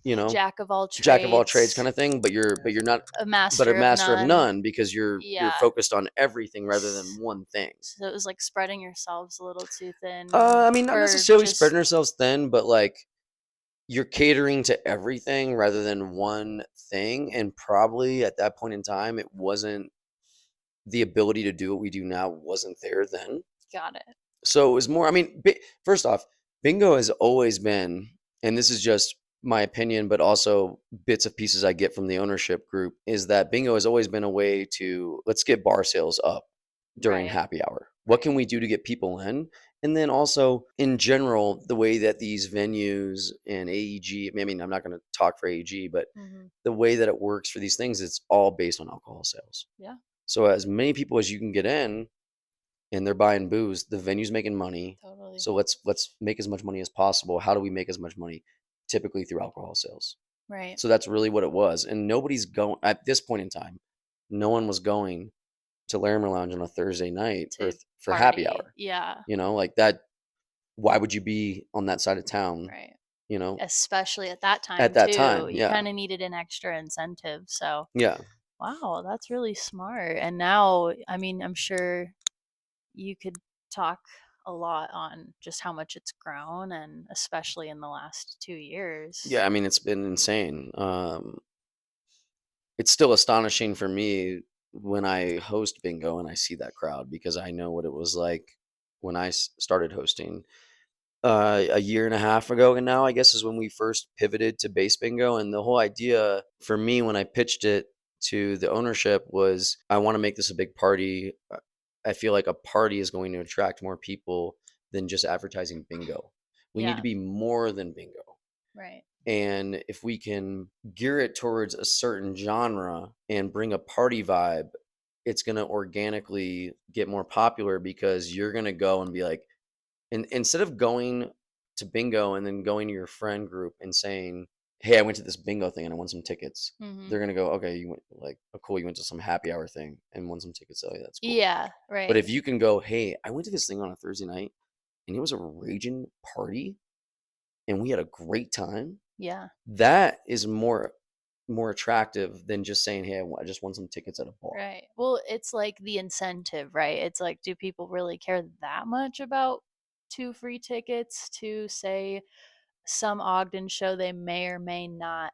[SPEAKER 2] you know,
[SPEAKER 1] jack of all
[SPEAKER 2] jack of all trades kind
[SPEAKER 1] trades,
[SPEAKER 2] of thing, but you're not
[SPEAKER 1] a
[SPEAKER 2] but a
[SPEAKER 1] master of
[SPEAKER 2] master of
[SPEAKER 1] none.
[SPEAKER 2] none because you're
[SPEAKER 1] Yeah.
[SPEAKER 2] focused on everything rather than
[SPEAKER 1] S-
[SPEAKER 2] one thing.
[SPEAKER 1] So it was like spreading yourselves a little too thin,
[SPEAKER 2] I mean, not
[SPEAKER 1] or
[SPEAKER 2] necessarily
[SPEAKER 1] just
[SPEAKER 2] spreading ourselves thin, but like you're catering to everything rather than one thing. And probably at that point in time, it wasn't the ability to do what we do now wasn't there then.
[SPEAKER 1] got it.
[SPEAKER 2] So it was more, I mean, first off, bingo has always been, and this is just my opinion, but also bits of pieces I get from the ownership group, is that bingo has always been a way to let's get bar sales up during
[SPEAKER 1] Right.
[SPEAKER 2] happy hour. What
[SPEAKER 1] Right.
[SPEAKER 2] can we do to get people in? And then also in general, the way that these venues and AEG, I mean, I'm not going to talk for AEG, but
[SPEAKER 1] Hmm.
[SPEAKER 2] the way that it works for these things, it's all based on alcohol sales.
[SPEAKER 1] Yeah.
[SPEAKER 2] So as many people as you can get in, and they're buying booze, the venue's making money.
[SPEAKER 1] Totally.
[SPEAKER 2] So let's make as much money as possible. How do we make as much money? Typically through alcohol sales.
[SPEAKER 1] Right.
[SPEAKER 2] So that's really what it was. And nobody's going at this point in time. No one was going to Larimer Lounge on a Thursday night
[SPEAKER 1] To
[SPEAKER 2] for happy
[SPEAKER 1] party.
[SPEAKER 2] hour.
[SPEAKER 1] Yeah.
[SPEAKER 2] Like that. Why would you be on that side of town?
[SPEAKER 1] Right.
[SPEAKER 2] You know,
[SPEAKER 1] Especially at that
[SPEAKER 2] at
[SPEAKER 1] time
[SPEAKER 2] that
[SPEAKER 1] too.
[SPEAKER 2] time.
[SPEAKER 1] You
[SPEAKER 2] Yeah,
[SPEAKER 1] kind of needed an extra incentive. So,
[SPEAKER 2] yeah,
[SPEAKER 1] wow, that's really smart. And now, I mean, I'm sure you could talk a lot on just how much it's grown, and especially in the last 2 years.
[SPEAKER 2] yeah. I mean, it's been insane. It's still astonishing for me when I host bingo and I see that crowd because I know what it was like when I started hosting a year and a half ago. And now I guess is when we first pivoted to base bingo. And the whole idea for me when I pitched it to the ownership was I want to make this a big party. I feel like a party is going to attract more people than just advertising bingo. We need to
[SPEAKER 1] Yeah.
[SPEAKER 2] be more than bingo.
[SPEAKER 1] Right.
[SPEAKER 2] And if we can gear it towards a certain genre and bring a party vibe, it's going to organically get more popular because you're going to go and be like, and instead of going to bingo and then going to your friend group and saying, "Hey, I went to this bingo thing and I won some tickets,"
[SPEAKER 1] Hmm.
[SPEAKER 2] they're going to go, "Okay, you went like, oh, cool, you went to some happy hour thing and won some tickets. Oh, yeah, that's cool."
[SPEAKER 1] Yeah.
[SPEAKER 2] But
[SPEAKER 1] Right.
[SPEAKER 2] if you can go, "Hey, I went to this thing on a Thursday night and it was a raging party and we had a great time,"
[SPEAKER 1] Yeah.
[SPEAKER 2] that is more attractive than just saying, "Hey, I just won some tickets at a bar."
[SPEAKER 1] Right. Well, it's like the incentive, right? It's like, do people really care that much about two free tickets to, say, some Ogden show they may or may not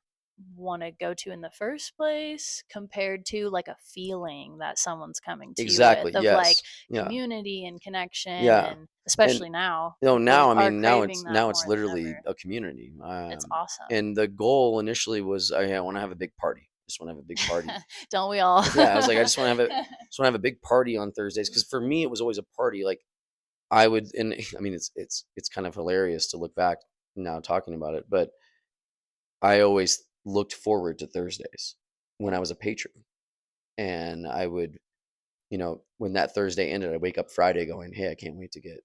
[SPEAKER 1] want to go to in the first place compared to like a feeling that someone's coming to you with
[SPEAKER 2] Exactly.
[SPEAKER 1] of like
[SPEAKER 2] Yes. Yeah.
[SPEAKER 1] community and connection,
[SPEAKER 2] Yeah.
[SPEAKER 1] and
[SPEAKER 2] And
[SPEAKER 1] especially now
[SPEAKER 2] now,
[SPEAKER 1] people
[SPEAKER 2] I
[SPEAKER 1] are
[SPEAKER 2] mean,
[SPEAKER 1] craving that
[SPEAKER 2] now it's
[SPEAKER 1] more than
[SPEAKER 2] literally
[SPEAKER 1] ever.
[SPEAKER 2] a community.
[SPEAKER 1] It's awesome.
[SPEAKER 2] And the goal initially was, I want to have a big party. Just want to have a big party.
[SPEAKER 1] Don't we all?
[SPEAKER 2] Yeah, I was like, I just want to have just want to have a big party on Thursdays, because for me it was always a party. Like I would, and I mean, it's kind of hilarious to look back now talking about it, but I always looked forward to Thursdays when I was a patron, and I would, when that Thursday ended, I'd wake up Friday going, "Hey, I can't wait to get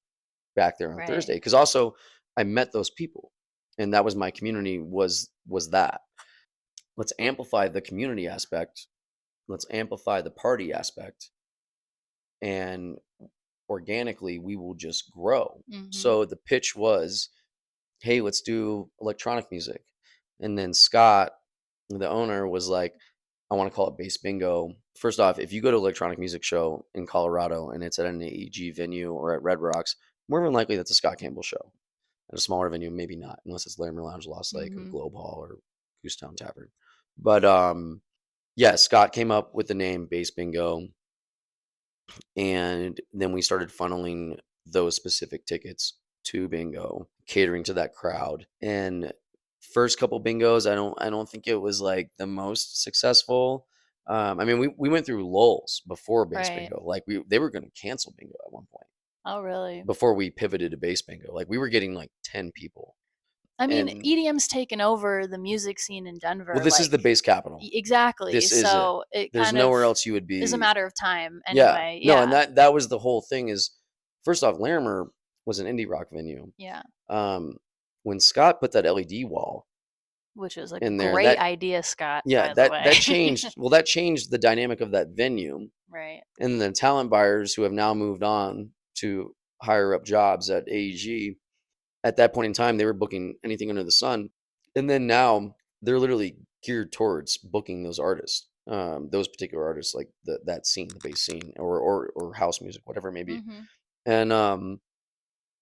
[SPEAKER 2] back there on
[SPEAKER 1] Right.
[SPEAKER 2] Thursday," because also I met those people, and that was my community. Was that, let's amplify the community aspect, let's amplify the party aspect, and organically we will just grow.
[SPEAKER 1] Mhm.
[SPEAKER 2] So the pitch was, hey, let's do electronic music. And then Scott, the owner, was like, I want to call it Bass Bingo. First off, if you go to electronic music show in Colorado and it's at an AEG venue or at Red Rocks, more than likely that's a Scott Campbell show. At a smaller venue, maybe not, unless it's Larimer Lounge, Lost Lake, or
[SPEAKER 1] Mhm.
[SPEAKER 2] Globe Hall, or Goosetown Tavern. But yeah, Scott came up with the name Bass Bingo, and then we started funneling those specific tickets to bingo, catering to that crowd. And first couple bingos, I don't think it was like the most successful. I mean, we went through lulls before base
[SPEAKER 1] Right.
[SPEAKER 2] bingo. Like they were going to cancel bingo at one point
[SPEAKER 1] Oh, really?
[SPEAKER 2] before we pivoted to base bingo. Like we were getting like 10 people.
[SPEAKER 1] I mean,
[SPEAKER 2] And
[SPEAKER 1] EDM's taken over the music scene in
[SPEAKER 2] well,
[SPEAKER 1] Denver,
[SPEAKER 2] this is
[SPEAKER 1] like
[SPEAKER 2] the base capital.
[SPEAKER 1] exactly.
[SPEAKER 2] This is it.
[SPEAKER 1] So it
[SPEAKER 2] There's
[SPEAKER 1] kind of
[SPEAKER 2] nowhere else you would
[SPEAKER 1] is a
[SPEAKER 2] be.
[SPEAKER 1] matter of time
[SPEAKER 2] Yeah.
[SPEAKER 1] anyway.
[SPEAKER 2] No, and
[SPEAKER 1] Yeah.
[SPEAKER 2] that was the whole thing. Is first off, Larimer was an indie rock venue.
[SPEAKER 1] Yeah.
[SPEAKER 2] Um, when Scott put that LED wall
[SPEAKER 1] Which is a
[SPEAKER 2] in there,
[SPEAKER 1] great idea, Scott,
[SPEAKER 2] yeah,
[SPEAKER 1] by the way.
[SPEAKER 2] that changed. Well, that changed the dynamic of that venue,
[SPEAKER 1] Right.
[SPEAKER 2] and the talent buyers who have now moved on to higher up jobs at AEG. At that point in time, they were booking anything under the sun, and then now they're literally geared towards booking those artists, those particular artists, like that scene, the bass scene, or house music, whatever it may be.
[SPEAKER 1] Mhm.
[SPEAKER 2] And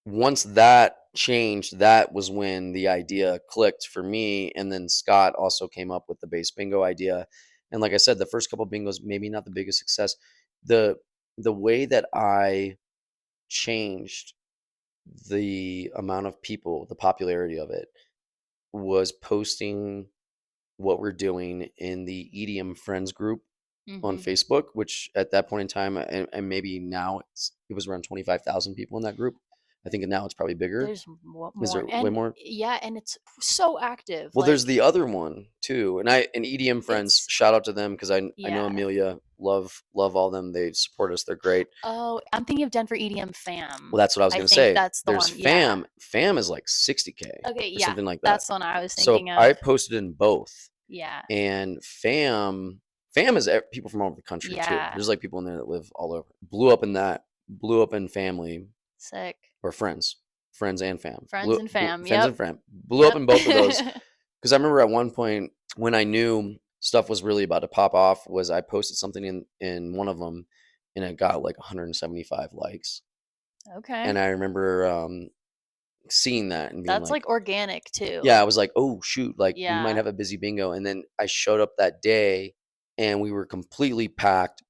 [SPEAKER 2] once that changed, that was when the idea clicked for me. And then Scott also came up with the bass bingo idea. And like I said, the first couple bingos, maybe not the biggest success. The way that I changed the amount of people, the popularity of it, was posting what we're doing in the EDM Friends group on
[SPEAKER 1] Mhm.
[SPEAKER 2] Facebook, which at that point in time, and maybe now it was around 25,000 people in that group. I think now it's probably bigger.
[SPEAKER 1] There's
[SPEAKER 2] Is
[SPEAKER 1] more,
[SPEAKER 2] there way
[SPEAKER 1] and
[SPEAKER 2] more?
[SPEAKER 1] yeah, and it's so active.
[SPEAKER 2] Well, there's
[SPEAKER 1] Like
[SPEAKER 2] the other one too, and EDM Friends.
[SPEAKER 1] it's
[SPEAKER 2] Shout out to them, because I know
[SPEAKER 1] yeah.
[SPEAKER 2] Amelia, love all them. They support us. They're great.
[SPEAKER 1] Oh, I'm thinking of Denver EDM Fam.
[SPEAKER 2] Well, that's what I was
[SPEAKER 1] I
[SPEAKER 2] gonna
[SPEAKER 1] think
[SPEAKER 2] say.
[SPEAKER 1] that's the
[SPEAKER 2] There's
[SPEAKER 1] one. Yeah.
[SPEAKER 2] Fam. Fam is like 60K
[SPEAKER 1] Okay.
[SPEAKER 2] or
[SPEAKER 1] Yeah,
[SPEAKER 2] something like that.
[SPEAKER 1] that's the one I was
[SPEAKER 2] So
[SPEAKER 1] thinking of.
[SPEAKER 2] I posted in both,
[SPEAKER 1] Yeah.
[SPEAKER 2] and Fam is people from all over the country too.
[SPEAKER 1] Yeah.
[SPEAKER 2] There's like people in there that live all over. Blew up in family
[SPEAKER 1] Sick.
[SPEAKER 2] or friends and fam.
[SPEAKER 1] Friends and fam.
[SPEAKER 2] Friends
[SPEAKER 1] Yep.
[SPEAKER 2] and fam. Blew up
[SPEAKER 1] Yep.
[SPEAKER 2] in both of those. Because I remember at one point when I knew stuff was really about to pop off, was I posted something in one of them, and it got like 175 likes.
[SPEAKER 1] Okay.
[SPEAKER 2] And I remember seeing that and being
[SPEAKER 1] That's
[SPEAKER 2] like,
[SPEAKER 1] like organic too.
[SPEAKER 2] yeah, I was like, oh shoot, like we might
[SPEAKER 1] Yeah.
[SPEAKER 2] have a busy bingo. And then I showed up that day, and we were completely packed,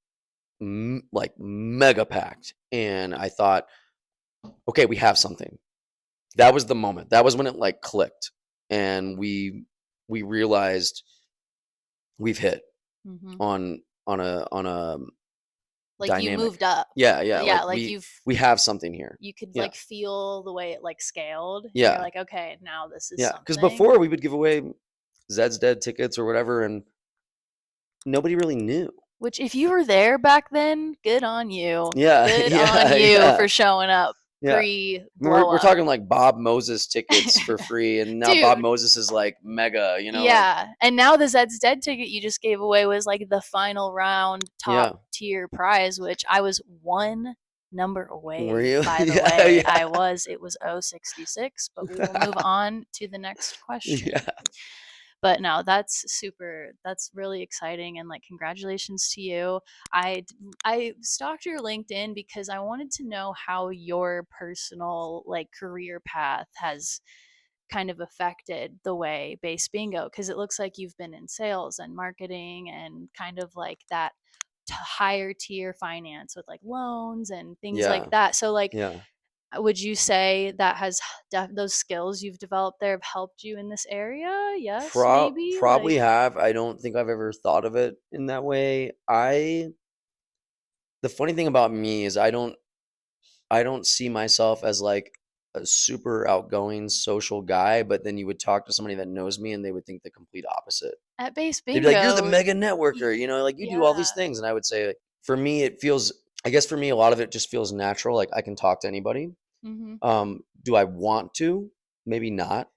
[SPEAKER 2] like mega packed. And I thought, okay, we have something. That was the moment. That was when it like clicked, and we realized we've hit
[SPEAKER 1] Mhm.
[SPEAKER 2] on a
[SPEAKER 1] Like you
[SPEAKER 2] dynamic.
[SPEAKER 1] moved up.
[SPEAKER 2] Yeah,
[SPEAKER 1] Yeah,
[SPEAKER 2] like
[SPEAKER 1] like
[SPEAKER 2] we have something here.
[SPEAKER 1] you could
[SPEAKER 2] Yeah,
[SPEAKER 1] like feel the way it like scaled. And you're
[SPEAKER 2] yeah,
[SPEAKER 1] like, okay, now this is
[SPEAKER 2] yeah. Because
[SPEAKER 1] something.
[SPEAKER 2] before we would give away Zed's Dead tickets or whatever, and nobody really knew.
[SPEAKER 1] Which if you were there back then, good on you.
[SPEAKER 2] Yeah,
[SPEAKER 1] Good
[SPEAKER 2] yeah,
[SPEAKER 1] on you
[SPEAKER 2] yeah,
[SPEAKER 1] for showing up
[SPEAKER 2] yeah.
[SPEAKER 1] pre blow
[SPEAKER 2] We're
[SPEAKER 1] up.
[SPEAKER 2] talking like Bob Moses tickets for free, and now Bob
[SPEAKER 1] Dude.
[SPEAKER 2] Moses is like mega, like,
[SPEAKER 1] Yeah. And now the Zed's Dead ticket you just gave away was like the final round
[SPEAKER 2] yeah.
[SPEAKER 1] top tier prize, which I was one number
[SPEAKER 2] Were
[SPEAKER 1] away,
[SPEAKER 2] you?
[SPEAKER 1] by the
[SPEAKER 2] Yeah,
[SPEAKER 1] way.
[SPEAKER 2] yeah.
[SPEAKER 1] I was. It was 066, but we will move on to the next question.
[SPEAKER 2] Yeah.
[SPEAKER 1] But no, that's really exciting, and like congratulations to you. I stalked your LinkedIn because I wanted to know how your personal like career path has kind of affected the way Bass Bingo, because it looks like you've been in sales and marketing and kind of like that higher tier finance with like loans and things like
[SPEAKER 2] Yeah.
[SPEAKER 1] that. So like,
[SPEAKER 2] Yeah.
[SPEAKER 1] would you say that has those skills you've developed there have helped you in this area? Yes, maybe.
[SPEAKER 2] Probably
[SPEAKER 1] Like,
[SPEAKER 2] have. I don't think I've ever thought of it in that way. The funny thing about me is I don't see myself as like a super outgoing social guy, but then you would talk to somebody that knows me and they would think the complete opposite.
[SPEAKER 1] at Bass
[SPEAKER 2] They'd be like, "You're the
[SPEAKER 1] Bingo,
[SPEAKER 2] mega networker, you know, like you do all these
[SPEAKER 1] yeah.
[SPEAKER 2] things." And I would say, for me, it feels, I guess for me, a lot of it just feels natural. Like I can talk to anybody.
[SPEAKER 1] Hmm.
[SPEAKER 2] Do I want to? Maybe not.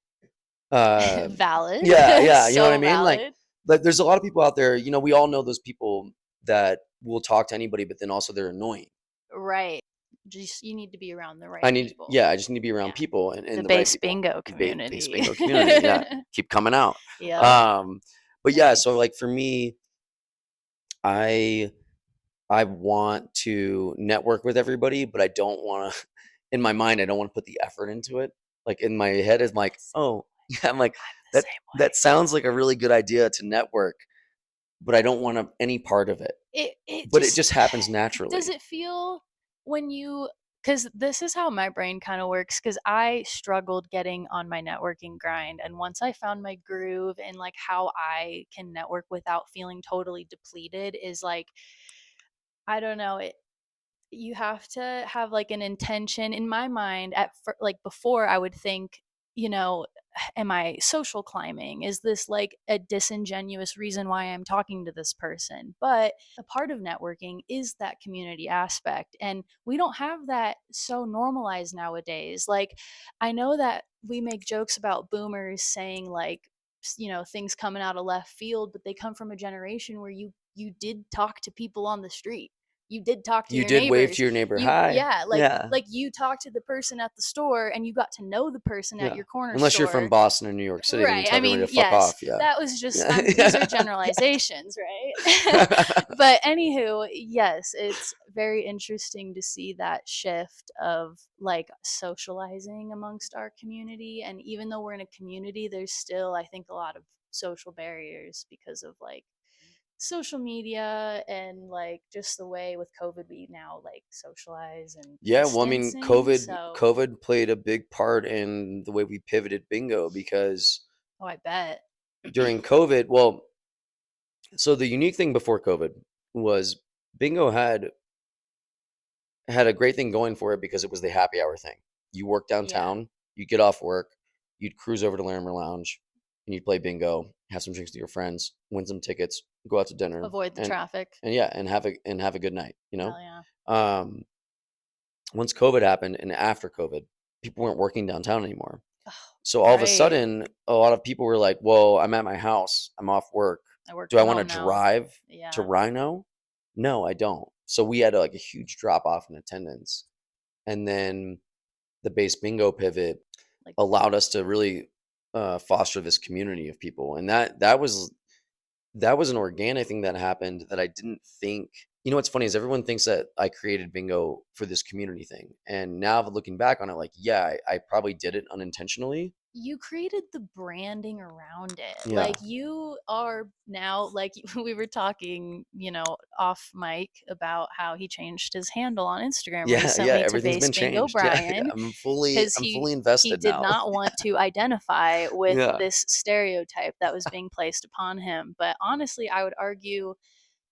[SPEAKER 2] Uh,
[SPEAKER 1] Valid.
[SPEAKER 2] yeah, yeah. You know what I
[SPEAKER 1] So
[SPEAKER 2] mean?
[SPEAKER 1] valid.
[SPEAKER 2] Like there's a lot of people out there, you know, we all know those people that will talk to anybody, but then also they're annoying.
[SPEAKER 1] Right. Just you need to be around the right
[SPEAKER 2] I need,
[SPEAKER 1] people.
[SPEAKER 2] yeah, I just need to be around
[SPEAKER 1] Yeah.
[SPEAKER 2] people
[SPEAKER 1] The
[SPEAKER 2] and the right
[SPEAKER 1] Bass
[SPEAKER 2] people.
[SPEAKER 1] Bingo
[SPEAKER 2] Base
[SPEAKER 1] community.
[SPEAKER 2] bingo community. Yeah. Keep coming out.
[SPEAKER 1] Yep.
[SPEAKER 2] But yeah, so
[SPEAKER 1] Nice.
[SPEAKER 2] like for me, I I want to network with everybody, but I don't want to, in my mind, I don't want to put the effort into it. Like in my head is like, oh, yeah, I'm like,
[SPEAKER 1] I'm the
[SPEAKER 2] that
[SPEAKER 1] same way.
[SPEAKER 2] that sounds like a really good idea to network, but I don't want any part of it.
[SPEAKER 1] It
[SPEAKER 2] But it
[SPEAKER 1] just
[SPEAKER 2] just happens
[SPEAKER 1] does
[SPEAKER 2] naturally.
[SPEAKER 1] it feel when you, because this is how my brain kind of works, because I struggled getting on my networking grind, and once I found my groove and like how I can network without feeling totally depleted is like, I don't know, you have to have like an intention in my mind like before I would think, you know, am I social climbing, is this like a disingenuous reason why I'm talking to this person? But a part of networking is that community aspect, and we don't have that so normalized nowadays. Like, I know that we make jokes about boomers saying like, you know, things coming out of left field, but they come from a generation where you did talk to people on the street, you did talk to
[SPEAKER 2] You
[SPEAKER 1] your
[SPEAKER 2] did wave to
[SPEAKER 1] neighbors,
[SPEAKER 2] your neighbor.
[SPEAKER 1] you,
[SPEAKER 2] Hi.
[SPEAKER 1] yeah,
[SPEAKER 2] Yeah.
[SPEAKER 1] like you talked to the person at the store and you got to know the person at
[SPEAKER 2] Yeah.
[SPEAKER 1] your corner
[SPEAKER 2] Unless you're from
[SPEAKER 1] store.
[SPEAKER 2] Boston or New York City, then you
[SPEAKER 1] Right.
[SPEAKER 2] tell
[SPEAKER 1] I
[SPEAKER 2] everybody
[SPEAKER 1] mean,
[SPEAKER 2] to fuck
[SPEAKER 1] yes,
[SPEAKER 2] off. Yeah.
[SPEAKER 1] that was just,
[SPEAKER 2] Yeah.
[SPEAKER 1] these are generalizations, right? But anywho, yes, it's very interesting to see that shift of like socializing amongst our community. And even though we're in a community, there's still, I think, a lot of social barriers because of like social media and like just the way with COVID we now like socialize and
[SPEAKER 2] Yeah, well, I mean,
[SPEAKER 1] distancing. So,
[SPEAKER 2] COVID played a big part in the way we pivoted bingo because
[SPEAKER 1] oh, I bet.
[SPEAKER 2] during COVID, well, so the unique thing before COVID was bingo had a great thing going for it because it was the happy hour thing. You work
[SPEAKER 1] Yeah.
[SPEAKER 2] downtown, you get off work, you'd cruise over to Larimer Lounge, and you'd play bingo, have some drinks with your friends, win some tickets, go out to dinner,
[SPEAKER 1] Avoid the traffic.
[SPEAKER 2] and yeah, and have a good night. You know,
[SPEAKER 1] Hell yeah.
[SPEAKER 2] um, once COVID happened and after COVID, people weren't working downtown anymore. So all of a
[SPEAKER 1] Right.
[SPEAKER 2] sudden, a lot of people were like, "Well, I'm at my house. I'm off work.
[SPEAKER 1] I work
[SPEAKER 2] Do I
[SPEAKER 1] from
[SPEAKER 2] want to
[SPEAKER 1] home now.
[SPEAKER 2] drive to
[SPEAKER 1] Yeah.
[SPEAKER 2] Rhino? No, I don't." So we had like a huge drop off in attendance, and then the base bingo pivot
[SPEAKER 1] Like,
[SPEAKER 2] allowed us to really foster this community of people, and that was an organic thing that happened that I didn't think. You know what's funny is everyone thinks that I created bingo for this community thing, and now looking back on it, like, yeah, I probably did it unintentionally.
[SPEAKER 1] you created the branding around it.
[SPEAKER 2] Yeah,
[SPEAKER 1] Like, you are now, like, we were talking, off mic about how he changed his handle on Instagram
[SPEAKER 2] yeah, yeah.
[SPEAKER 1] recently to
[SPEAKER 2] Everything's
[SPEAKER 1] Bass
[SPEAKER 2] been
[SPEAKER 1] Bingo
[SPEAKER 2] changed. Yeah, yeah.
[SPEAKER 1] Bryan, because
[SPEAKER 2] I'm
[SPEAKER 1] he
[SPEAKER 2] fully
[SPEAKER 1] he
[SPEAKER 2] invested
[SPEAKER 1] did
[SPEAKER 2] now.
[SPEAKER 1] not want to identify with
[SPEAKER 2] Yeah,
[SPEAKER 1] this stereotype that was being placed upon him. But honestly, I would argue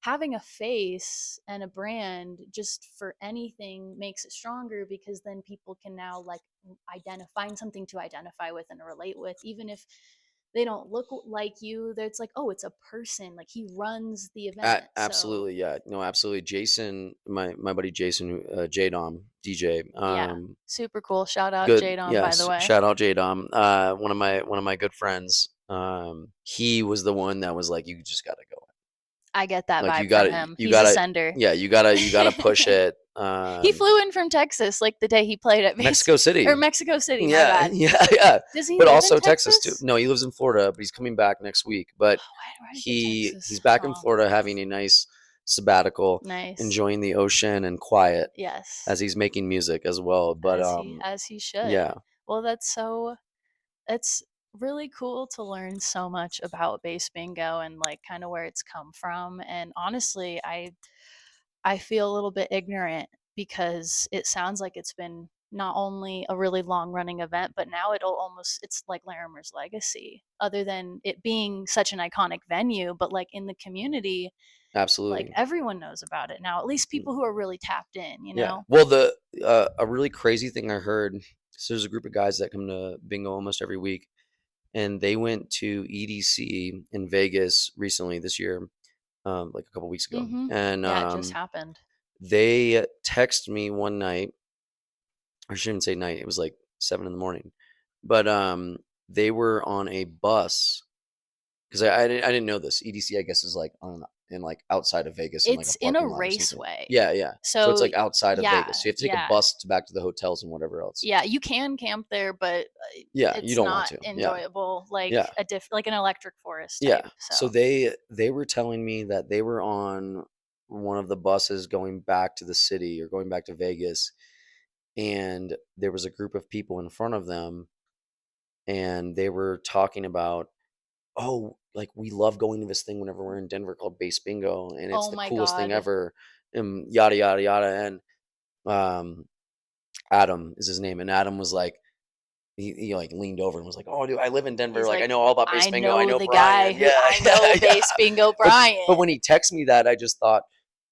[SPEAKER 1] having a face and a brand just for anything makes it stronger, because then people can now like find something to identify with and relate with, even if they don't look like you. It's like, oh, it's a person, like he runs the event. So
[SPEAKER 2] absolutely. Yeah, no, absolutely. Jason, my buddy Jason, J Dom DJ.
[SPEAKER 1] yeah, super cool. Shout out
[SPEAKER 2] Good.
[SPEAKER 1] Jadon, by the
[SPEAKER 2] Yes.
[SPEAKER 1] way.
[SPEAKER 2] Shout out J Dom. One of my good friends. He was the one that was like, you just gotta go.
[SPEAKER 1] I get that
[SPEAKER 2] Like
[SPEAKER 1] vibe from him.
[SPEAKER 2] you
[SPEAKER 1] He's a
[SPEAKER 2] gotta,
[SPEAKER 1] sender.
[SPEAKER 2] yeah, you gotta push it.
[SPEAKER 1] He flew in from Texas like the day he played at
[SPEAKER 2] Mexico City.
[SPEAKER 1] Mexico City, my
[SPEAKER 2] Yeah,
[SPEAKER 1] bad.
[SPEAKER 2] yeah, yeah.
[SPEAKER 1] Does he
[SPEAKER 2] But
[SPEAKER 1] live in
[SPEAKER 2] also Texas too.
[SPEAKER 1] Texas?
[SPEAKER 2] No, he lives in Florida, but he's coming back next week. But
[SPEAKER 1] Why did I get
[SPEAKER 2] he's
[SPEAKER 1] Texas?
[SPEAKER 2] back in
[SPEAKER 1] Oh,
[SPEAKER 2] Florida having a nice sabbatical,
[SPEAKER 1] nice.
[SPEAKER 2] enjoying the ocean and quiet
[SPEAKER 1] Yes.
[SPEAKER 2] as he's making music as well. But
[SPEAKER 1] As he should.
[SPEAKER 2] yeah.
[SPEAKER 1] Well, that's so it's really cool to learn so much about bass bingo and like kind of where it's come from. And honestly, I feel a little bit ignorant because it sounds like it's been not only a really long running event, but now it's like Larimer's legacy, other than it being such an iconic venue, but like in the community, like
[SPEAKER 2] Absolutely.
[SPEAKER 1] everyone knows about it now, at least people who are really tapped in, you
[SPEAKER 2] Yeah.
[SPEAKER 1] know?
[SPEAKER 2] Well, a really crazy thing I heard. So there's a group of guys that come to bingo almost every week, and they went to EDC in Vegas recently this year, like a couple weeks ago,
[SPEAKER 1] Mm-hmm.
[SPEAKER 2] and
[SPEAKER 1] Yeah, it just happened.
[SPEAKER 2] they text me one night. I shouldn't say night. It was like 7 in the morning, but they were on a bus because I didn't know this. EDC, I guess, is like on in like outside of Vegas in like a
[SPEAKER 1] It's in a
[SPEAKER 2] parking lot or something.
[SPEAKER 1] raceway.
[SPEAKER 2] Yeah, yeah. So it's
[SPEAKER 1] So,
[SPEAKER 2] like outside of
[SPEAKER 1] yeah,
[SPEAKER 2] Vegas. So you have to take a
[SPEAKER 1] yeah.
[SPEAKER 2] bus to back to the hotels and whatever else.
[SPEAKER 1] Yeah, you can camp there, but
[SPEAKER 2] Yeah, you
[SPEAKER 1] it's
[SPEAKER 2] don't want
[SPEAKER 1] not
[SPEAKER 2] to. Yeah,
[SPEAKER 1] enjoyable like
[SPEAKER 2] yeah,
[SPEAKER 1] like an electric forest
[SPEAKER 2] yeah.
[SPEAKER 1] type.
[SPEAKER 2] So
[SPEAKER 1] So,
[SPEAKER 2] they were telling me that they were on one of the buses going back to the city or going back to Vegas, and there was a group of people in front of them, and they were talking about, oh, like we love going to this thing whenever we're in Denver called Bass Bingo, and it's
[SPEAKER 1] oh
[SPEAKER 2] the
[SPEAKER 1] my
[SPEAKER 2] coolest thing
[SPEAKER 1] God.
[SPEAKER 2] ever, and yada yada yada. And um, Adam is his name, and Adam was like, he like leaned over and was like, "Oh, dude, I live in Denver.
[SPEAKER 1] He's
[SPEAKER 2] Like, I
[SPEAKER 1] like,
[SPEAKER 2] know all about Bass
[SPEAKER 1] I
[SPEAKER 2] Bingo. I
[SPEAKER 1] know
[SPEAKER 2] know
[SPEAKER 1] the guy
[SPEAKER 2] Brian.
[SPEAKER 1] who
[SPEAKER 2] Yeah,
[SPEAKER 1] I know
[SPEAKER 2] yeah, yeah."
[SPEAKER 1] Bass Bingo
[SPEAKER 2] But
[SPEAKER 1] Bryan.
[SPEAKER 2] when he texted me that, I just thought,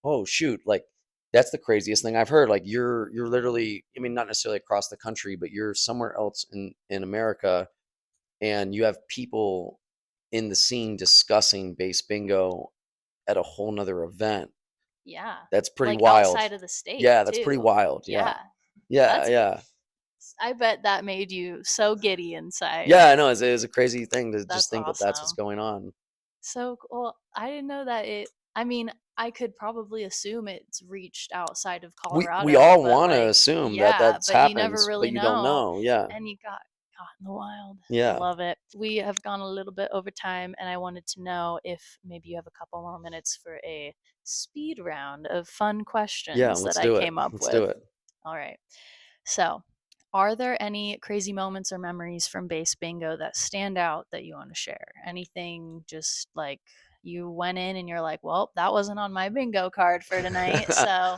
[SPEAKER 2] "Oh shoot! Like, that's the craziest thing I've heard. Like, you're literally, I mean, not necessarily across the country, but you're somewhere else in America, and you have people in the scene discussing Bass Bingo at a whole nother event.
[SPEAKER 1] Yeah.
[SPEAKER 2] That's pretty
[SPEAKER 1] Like
[SPEAKER 2] wild.
[SPEAKER 1] outside of the state
[SPEAKER 2] Yeah, that's pretty
[SPEAKER 1] too.
[SPEAKER 2] wild. Yeah,
[SPEAKER 1] Yeah.
[SPEAKER 2] yeah,
[SPEAKER 1] That's
[SPEAKER 2] yeah,
[SPEAKER 1] I bet that made you so giddy inside.
[SPEAKER 2] yeah. I know it's a crazy thing to just
[SPEAKER 1] That's
[SPEAKER 2] think that that's what's
[SPEAKER 1] awesome.
[SPEAKER 2] going on.
[SPEAKER 1] So cool. I didn't know that I mean, I could probably assume it's reached outside of
[SPEAKER 2] We
[SPEAKER 1] Colorado,
[SPEAKER 2] all
[SPEAKER 1] but
[SPEAKER 2] want to
[SPEAKER 1] like,
[SPEAKER 2] assume that
[SPEAKER 1] yeah,
[SPEAKER 2] that's
[SPEAKER 1] but you never
[SPEAKER 2] happens, but
[SPEAKER 1] really
[SPEAKER 2] you don't
[SPEAKER 1] know.
[SPEAKER 2] know. Yeah,
[SPEAKER 1] And you got caught in the wild. I
[SPEAKER 2] yeah,
[SPEAKER 1] love it. We have gone a little bit over time, and I wanted to know if maybe you have a couple more minutes for a speed round of fun
[SPEAKER 2] yeah.
[SPEAKER 1] questions that
[SPEAKER 2] Let's
[SPEAKER 1] I
[SPEAKER 2] do it.
[SPEAKER 1] came up
[SPEAKER 2] Let's do
[SPEAKER 1] with.
[SPEAKER 2] it.
[SPEAKER 1] All right. So, are there any crazy moments or memories from Bass Bingo that stand out that you want to share? Anything just like you went in and you're like, well, that wasn't on my bingo card for tonight. So,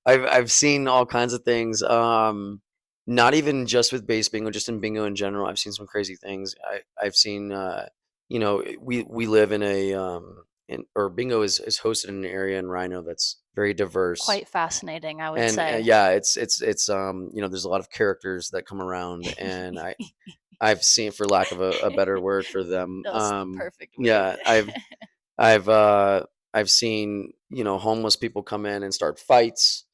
[SPEAKER 2] I've seen all kinds of things. Not even just with Bass Bingo, just in bingo in general. I've seen some crazy things. I've seen. We live in a or bingo is hosted in an area in Rhino that's very diverse.
[SPEAKER 1] quite fascinating, I would
[SPEAKER 2] And
[SPEAKER 1] say.
[SPEAKER 2] yeah, it's there's a lot of characters that come around, and I've seen, for lack of a better word for them,
[SPEAKER 1] That was the perfect word.
[SPEAKER 2] yeah, I've seen, homeless people come in and start fights.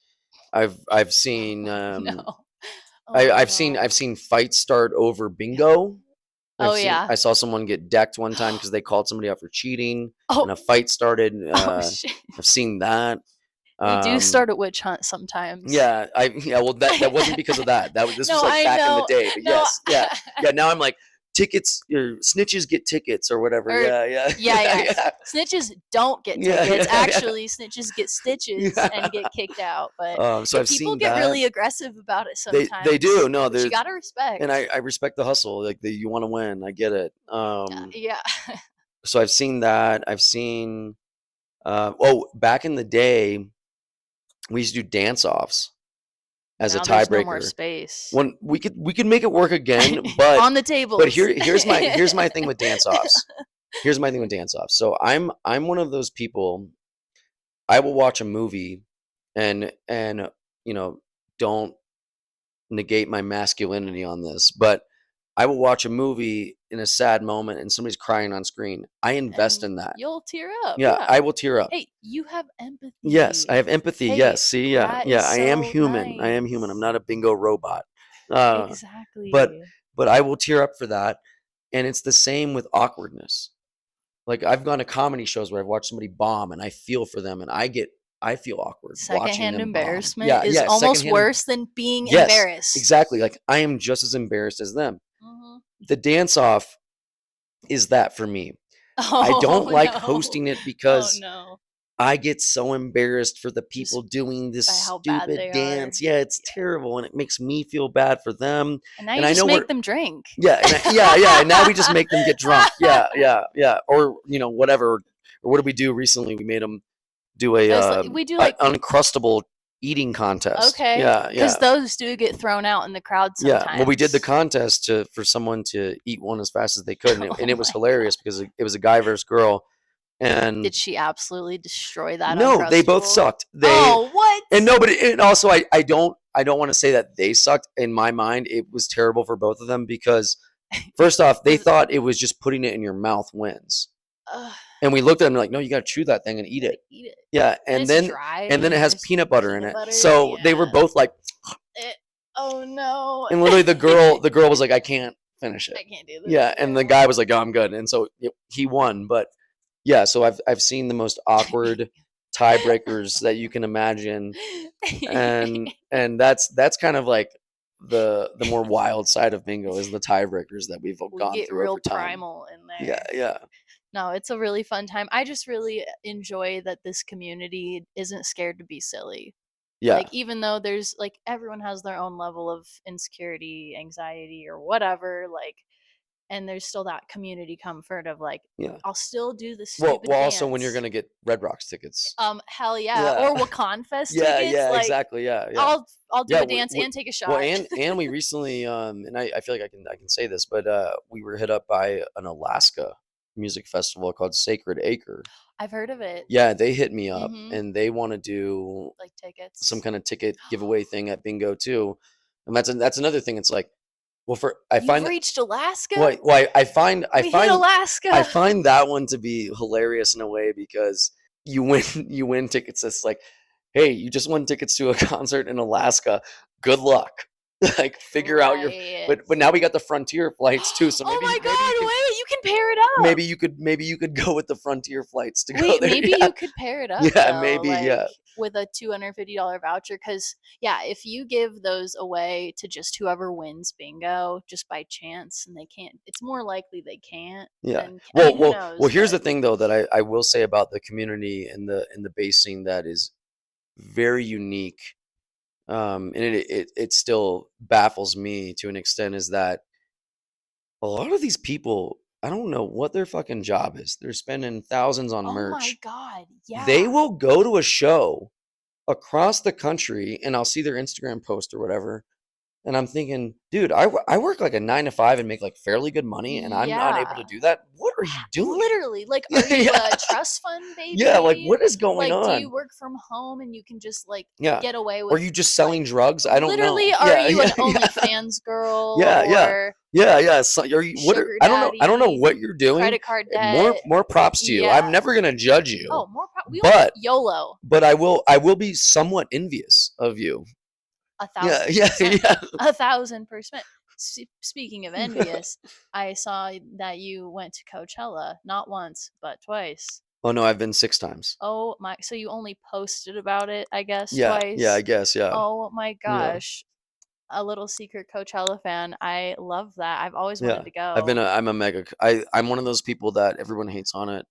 [SPEAKER 2] I've seen
[SPEAKER 1] Oh, no. Oh, no.
[SPEAKER 2] I've seen fights start over bingo.
[SPEAKER 1] Oh, yeah.
[SPEAKER 2] I saw someone get decked one time because they called somebody out for cheating, and
[SPEAKER 1] Oh,
[SPEAKER 2] a fight started.
[SPEAKER 1] oh, shit.
[SPEAKER 2] I've seen that.
[SPEAKER 1] They do
[SPEAKER 2] Um,
[SPEAKER 1] start a witch hunt sometimes.
[SPEAKER 2] yeah, well, that wasn't because of that. This was
[SPEAKER 1] No,
[SPEAKER 2] like
[SPEAKER 1] I
[SPEAKER 2] back in the
[SPEAKER 1] know.
[SPEAKER 2] day. But
[SPEAKER 1] No.
[SPEAKER 2] yes, yeah, yeah. Now I'm like, tickets, or snitches get tickets or whatever.
[SPEAKER 1] Or
[SPEAKER 2] Yeah, yeah,
[SPEAKER 1] yeah,
[SPEAKER 2] yeah,
[SPEAKER 1] yeah.
[SPEAKER 2] yeah,
[SPEAKER 1] Snitches don't get
[SPEAKER 2] yeah,
[SPEAKER 1] tickets.
[SPEAKER 2] yeah, yeah.
[SPEAKER 1] Actually, snitches get stitches and get kicked out. But
[SPEAKER 2] So I've
[SPEAKER 1] people
[SPEAKER 2] seen
[SPEAKER 1] get
[SPEAKER 2] that.
[SPEAKER 1] really aggressive about it
[SPEAKER 2] They do.
[SPEAKER 1] sometimes,
[SPEAKER 2] No,
[SPEAKER 1] which you
[SPEAKER 2] there's,
[SPEAKER 1] gotta
[SPEAKER 2] and
[SPEAKER 1] respect.
[SPEAKER 2] I respect the hustle. Like, you want to win. I get it.
[SPEAKER 1] Yeah.
[SPEAKER 2] So I've seen that. I've seen. Back in the day, we used to do dance offs as a
[SPEAKER 1] Now there's no more
[SPEAKER 2] tiebreaker.
[SPEAKER 1] space.
[SPEAKER 2] When we could make it work again, but
[SPEAKER 1] On the tables.
[SPEAKER 2] here's my thing with dance offs. Here's my thing with dance offs. So I'm one of those people. I will watch a movie, and don't negate my masculinity on this, but I will watch a movie in a sad moment and somebody's crying on screen. I invest
[SPEAKER 1] And
[SPEAKER 2] in that.
[SPEAKER 1] you'll tear up.
[SPEAKER 2] Yeah,
[SPEAKER 1] Yeah.
[SPEAKER 2] I will tear up.
[SPEAKER 1] Hey, you have
[SPEAKER 2] Yes, I
[SPEAKER 1] empathy.
[SPEAKER 2] have empathy.
[SPEAKER 1] Hey,
[SPEAKER 2] Yes, see, yeah,
[SPEAKER 1] that
[SPEAKER 2] yeah,
[SPEAKER 1] is
[SPEAKER 2] I am
[SPEAKER 1] so
[SPEAKER 2] human. I am human. I'm
[SPEAKER 1] nice.
[SPEAKER 2] not a bingo robot. Uh, but
[SPEAKER 1] Exactly.
[SPEAKER 2] but I will tear up for that, and it's the same with awkwardness. Like, I've gone to comedy shows where I've watched somebody bomb, and I feel for them, and I feel awkward watching
[SPEAKER 1] Secondhand
[SPEAKER 2] them bomb.
[SPEAKER 1] embarrassment
[SPEAKER 2] Yeah,
[SPEAKER 1] is
[SPEAKER 2] yeah,
[SPEAKER 1] almost
[SPEAKER 2] secondhand.
[SPEAKER 1] worse than being
[SPEAKER 2] Yes,
[SPEAKER 1] embarrassed.
[SPEAKER 2] exactly. Like, I am just as embarrassed as them.
[SPEAKER 1] Mhm.
[SPEAKER 2] The dance off is that for me. I
[SPEAKER 1] Oh
[SPEAKER 2] don't like
[SPEAKER 1] no.
[SPEAKER 2] hosting it
[SPEAKER 1] Oh
[SPEAKER 2] because
[SPEAKER 1] no.
[SPEAKER 2] I get so embarrassed for the people
[SPEAKER 1] Just
[SPEAKER 2] doing this
[SPEAKER 1] by how bad
[SPEAKER 2] stupid
[SPEAKER 1] they
[SPEAKER 2] dance.
[SPEAKER 1] are.
[SPEAKER 2] Yeah, it's terrible, and it makes me feel bad for them.
[SPEAKER 1] And now
[SPEAKER 2] And
[SPEAKER 1] you
[SPEAKER 2] I
[SPEAKER 1] just
[SPEAKER 2] know
[SPEAKER 1] make them drink.
[SPEAKER 2] yeah, and now we just make them get drunk. Yeah, or whatever. Or what did we do recently? We made them do
[SPEAKER 1] We do like
[SPEAKER 2] uncrustable eating contest.
[SPEAKER 1] okay,
[SPEAKER 2] Yeah.
[SPEAKER 1] because those do get thrown out in the crowd sometimes.
[SPEAKER 2] Yeah, well, we did the contest for someone to eat one as fast as they could, and it was hilarious because it was a guy versus girl. And
[SPEAKER 1] did she absolutely destroy that?
[SPEAKER 2] No, they both sucked.
[SPEAKER 1] What?
[SPEAKER 2] And nobody. And also, I don't want to say that they sucked. In my mind, it was terrible for both of them because, first off, they thought it was just putting it in your mouth wins. And we looked at them like, no, you got to chew that thing and eat it.
[SPEAKER 1] Eat it.
[SPEAKER 2] Yeah, and then
[SPEAKER 1] dry,
[SPEAKER 2] and then it has peanut butter in it. So
[SPEAKER 1] yeah.
[SPEAKER 2] they were both like,
[SPEAKER 1] oh no.
[SPEAKER 2] And literally the girl was like, I can't finish it.
[SPEAKER 1] I can't do this.
[SPEAKER 2] Yeah, and the guy was like, oh, I'm good. And so he won. But yeah, so I've seen the most awkward tiebreakers that you can imagine, and that's kind of like the more wild side of bingo is the tiebreakers that we've gone
[SPEAKER 1] get
[SPEAKER 2] through
[SPEAKER 1] real
[SPEAKER 2] over time.
[SPEAKER 1] primal in there.
[SPEAKER 2] Yeah.
[SPEAKER 1] No, it's a really fun time. I just really enjoy that this community isn't scared to be silly.
[SPEAKER 2] Yeah.
[SPEAKER 1] Like, even though there's like everyone has their own level of insecurity, anxiety, or whatever, like, and there's still that community comfort of like, I'll still do the stupid
[SPEAKER 2] well,
[SPEAKER 1] dance.
[SPEAKER 2] also when you're gonna get Red Rocks tickets.
[SPEAKER 1] Hell yeah. Or Wakan Fest tickets.
[SPEAKER 2] Yeah,
[SPEAKER 1] like,
[SPEAKER 2] exactly. Yeah.
[SPEAKER 1] I'll do a dance and take a shot.
[SPEAKER 2] Well, and we recently and I feel like I can say this, but we were hit up by an Alaska music festival called Sacred Acre.
[SPEAKER 1] I've heard of it.
[SPEAKER 2] Yeah, they hit me up and they want to do
[SPEAKER 1] like tickets,
[SPEAKER 2] some kind of ticket giveaway thing at bingo too. And that's another thing. It's like, well,
[SPEAKER 1] You've reached Alaska.
[SPEAKER 2] Well, I find
[SPEAKER 1] Alaska.
[SPEAKER 2] I find that one to be hilarious in a way because you win tickets. It's like, hey, you just won tickets to a concert in Alaska. Good luck. Like, figure out your. But now we got the Frontier flights too. So maybe,
[SPEAKER 1] wait, you can pair it up.
[SPEAKER 2] Maybe you could go with the Frontier flights to go there.
[SPEAKER 1] Maybe you could pair it up.
[SPEAKER 2] Yeah,
[SPEAKER 1] though,
[SPEAKER 2] maybe
[SPEAKER 1] with a $250 voucher, because if you give those away to just whoever wins bingo just by chance, and they can't, it's more likely they can't.
[SPEAKER 2] Yeah.
[SPEAKER 1] Well,
[SPEAKER 2] here's the thing though that I will say about the community and the bass scene that is very unique. And it still baffles me to an extent is that a lot of these people, I don't know what their fucking job is. They're spending thousands on merch.
[SPEAKER 1] Oh my God. Yeah.
[SPEAKER 2] They will go to a show across the country and I'll see their Instagram post or whatever. And I'm thinking, dude, I work like a 9 to 5 and make like fairly good money, and I'm not able to do that. What are you doing?
[SPEAKER 1] Literally, like, are you a trust fund baby?
[SPEAKER 2] Yeah, like what is going on?
[SPEAKER 1] Do you work from home and you can just like get away with?
[SPEAKER 2] Or are you just selling drugs? I don't know.
[SPEAKER 1] Literally, are you an OnlyFans girl?
[SPEAKER 2] Yeah. So I don't know what you're doing.
[SPEAKER 1] Credit card debt.
[SPEAKER 2] More props to you. I'm never gonna judge you.
[SPEAKER 1] Oh, more props. But YOLO.
[SPEAKER 2] But I will be somewhat envious of you.
[SPEAKER 1] 1,000%.
[SPEAKER 2] Yeah.
[SPEAKER 1] 1,000%. Speaking of envious, I saw that you went to Coachella not once but twice.
[SPEAKER 2] Oh no, I've been 6 times.
[SPEAKER 1] Oh my! So you only posted about it, I guess,
[SPEAKER 2] twice.
[SPEAKER 1] Yeah,
[SPEAKER 2] I guess. Yeah.
[SPEAKER 1] Oh my gosh. Yeah. A little secret Coachella fan. I love that. I've always wanted to go.
[SPEAKER 2] I'm one of those people that everyone hates on it.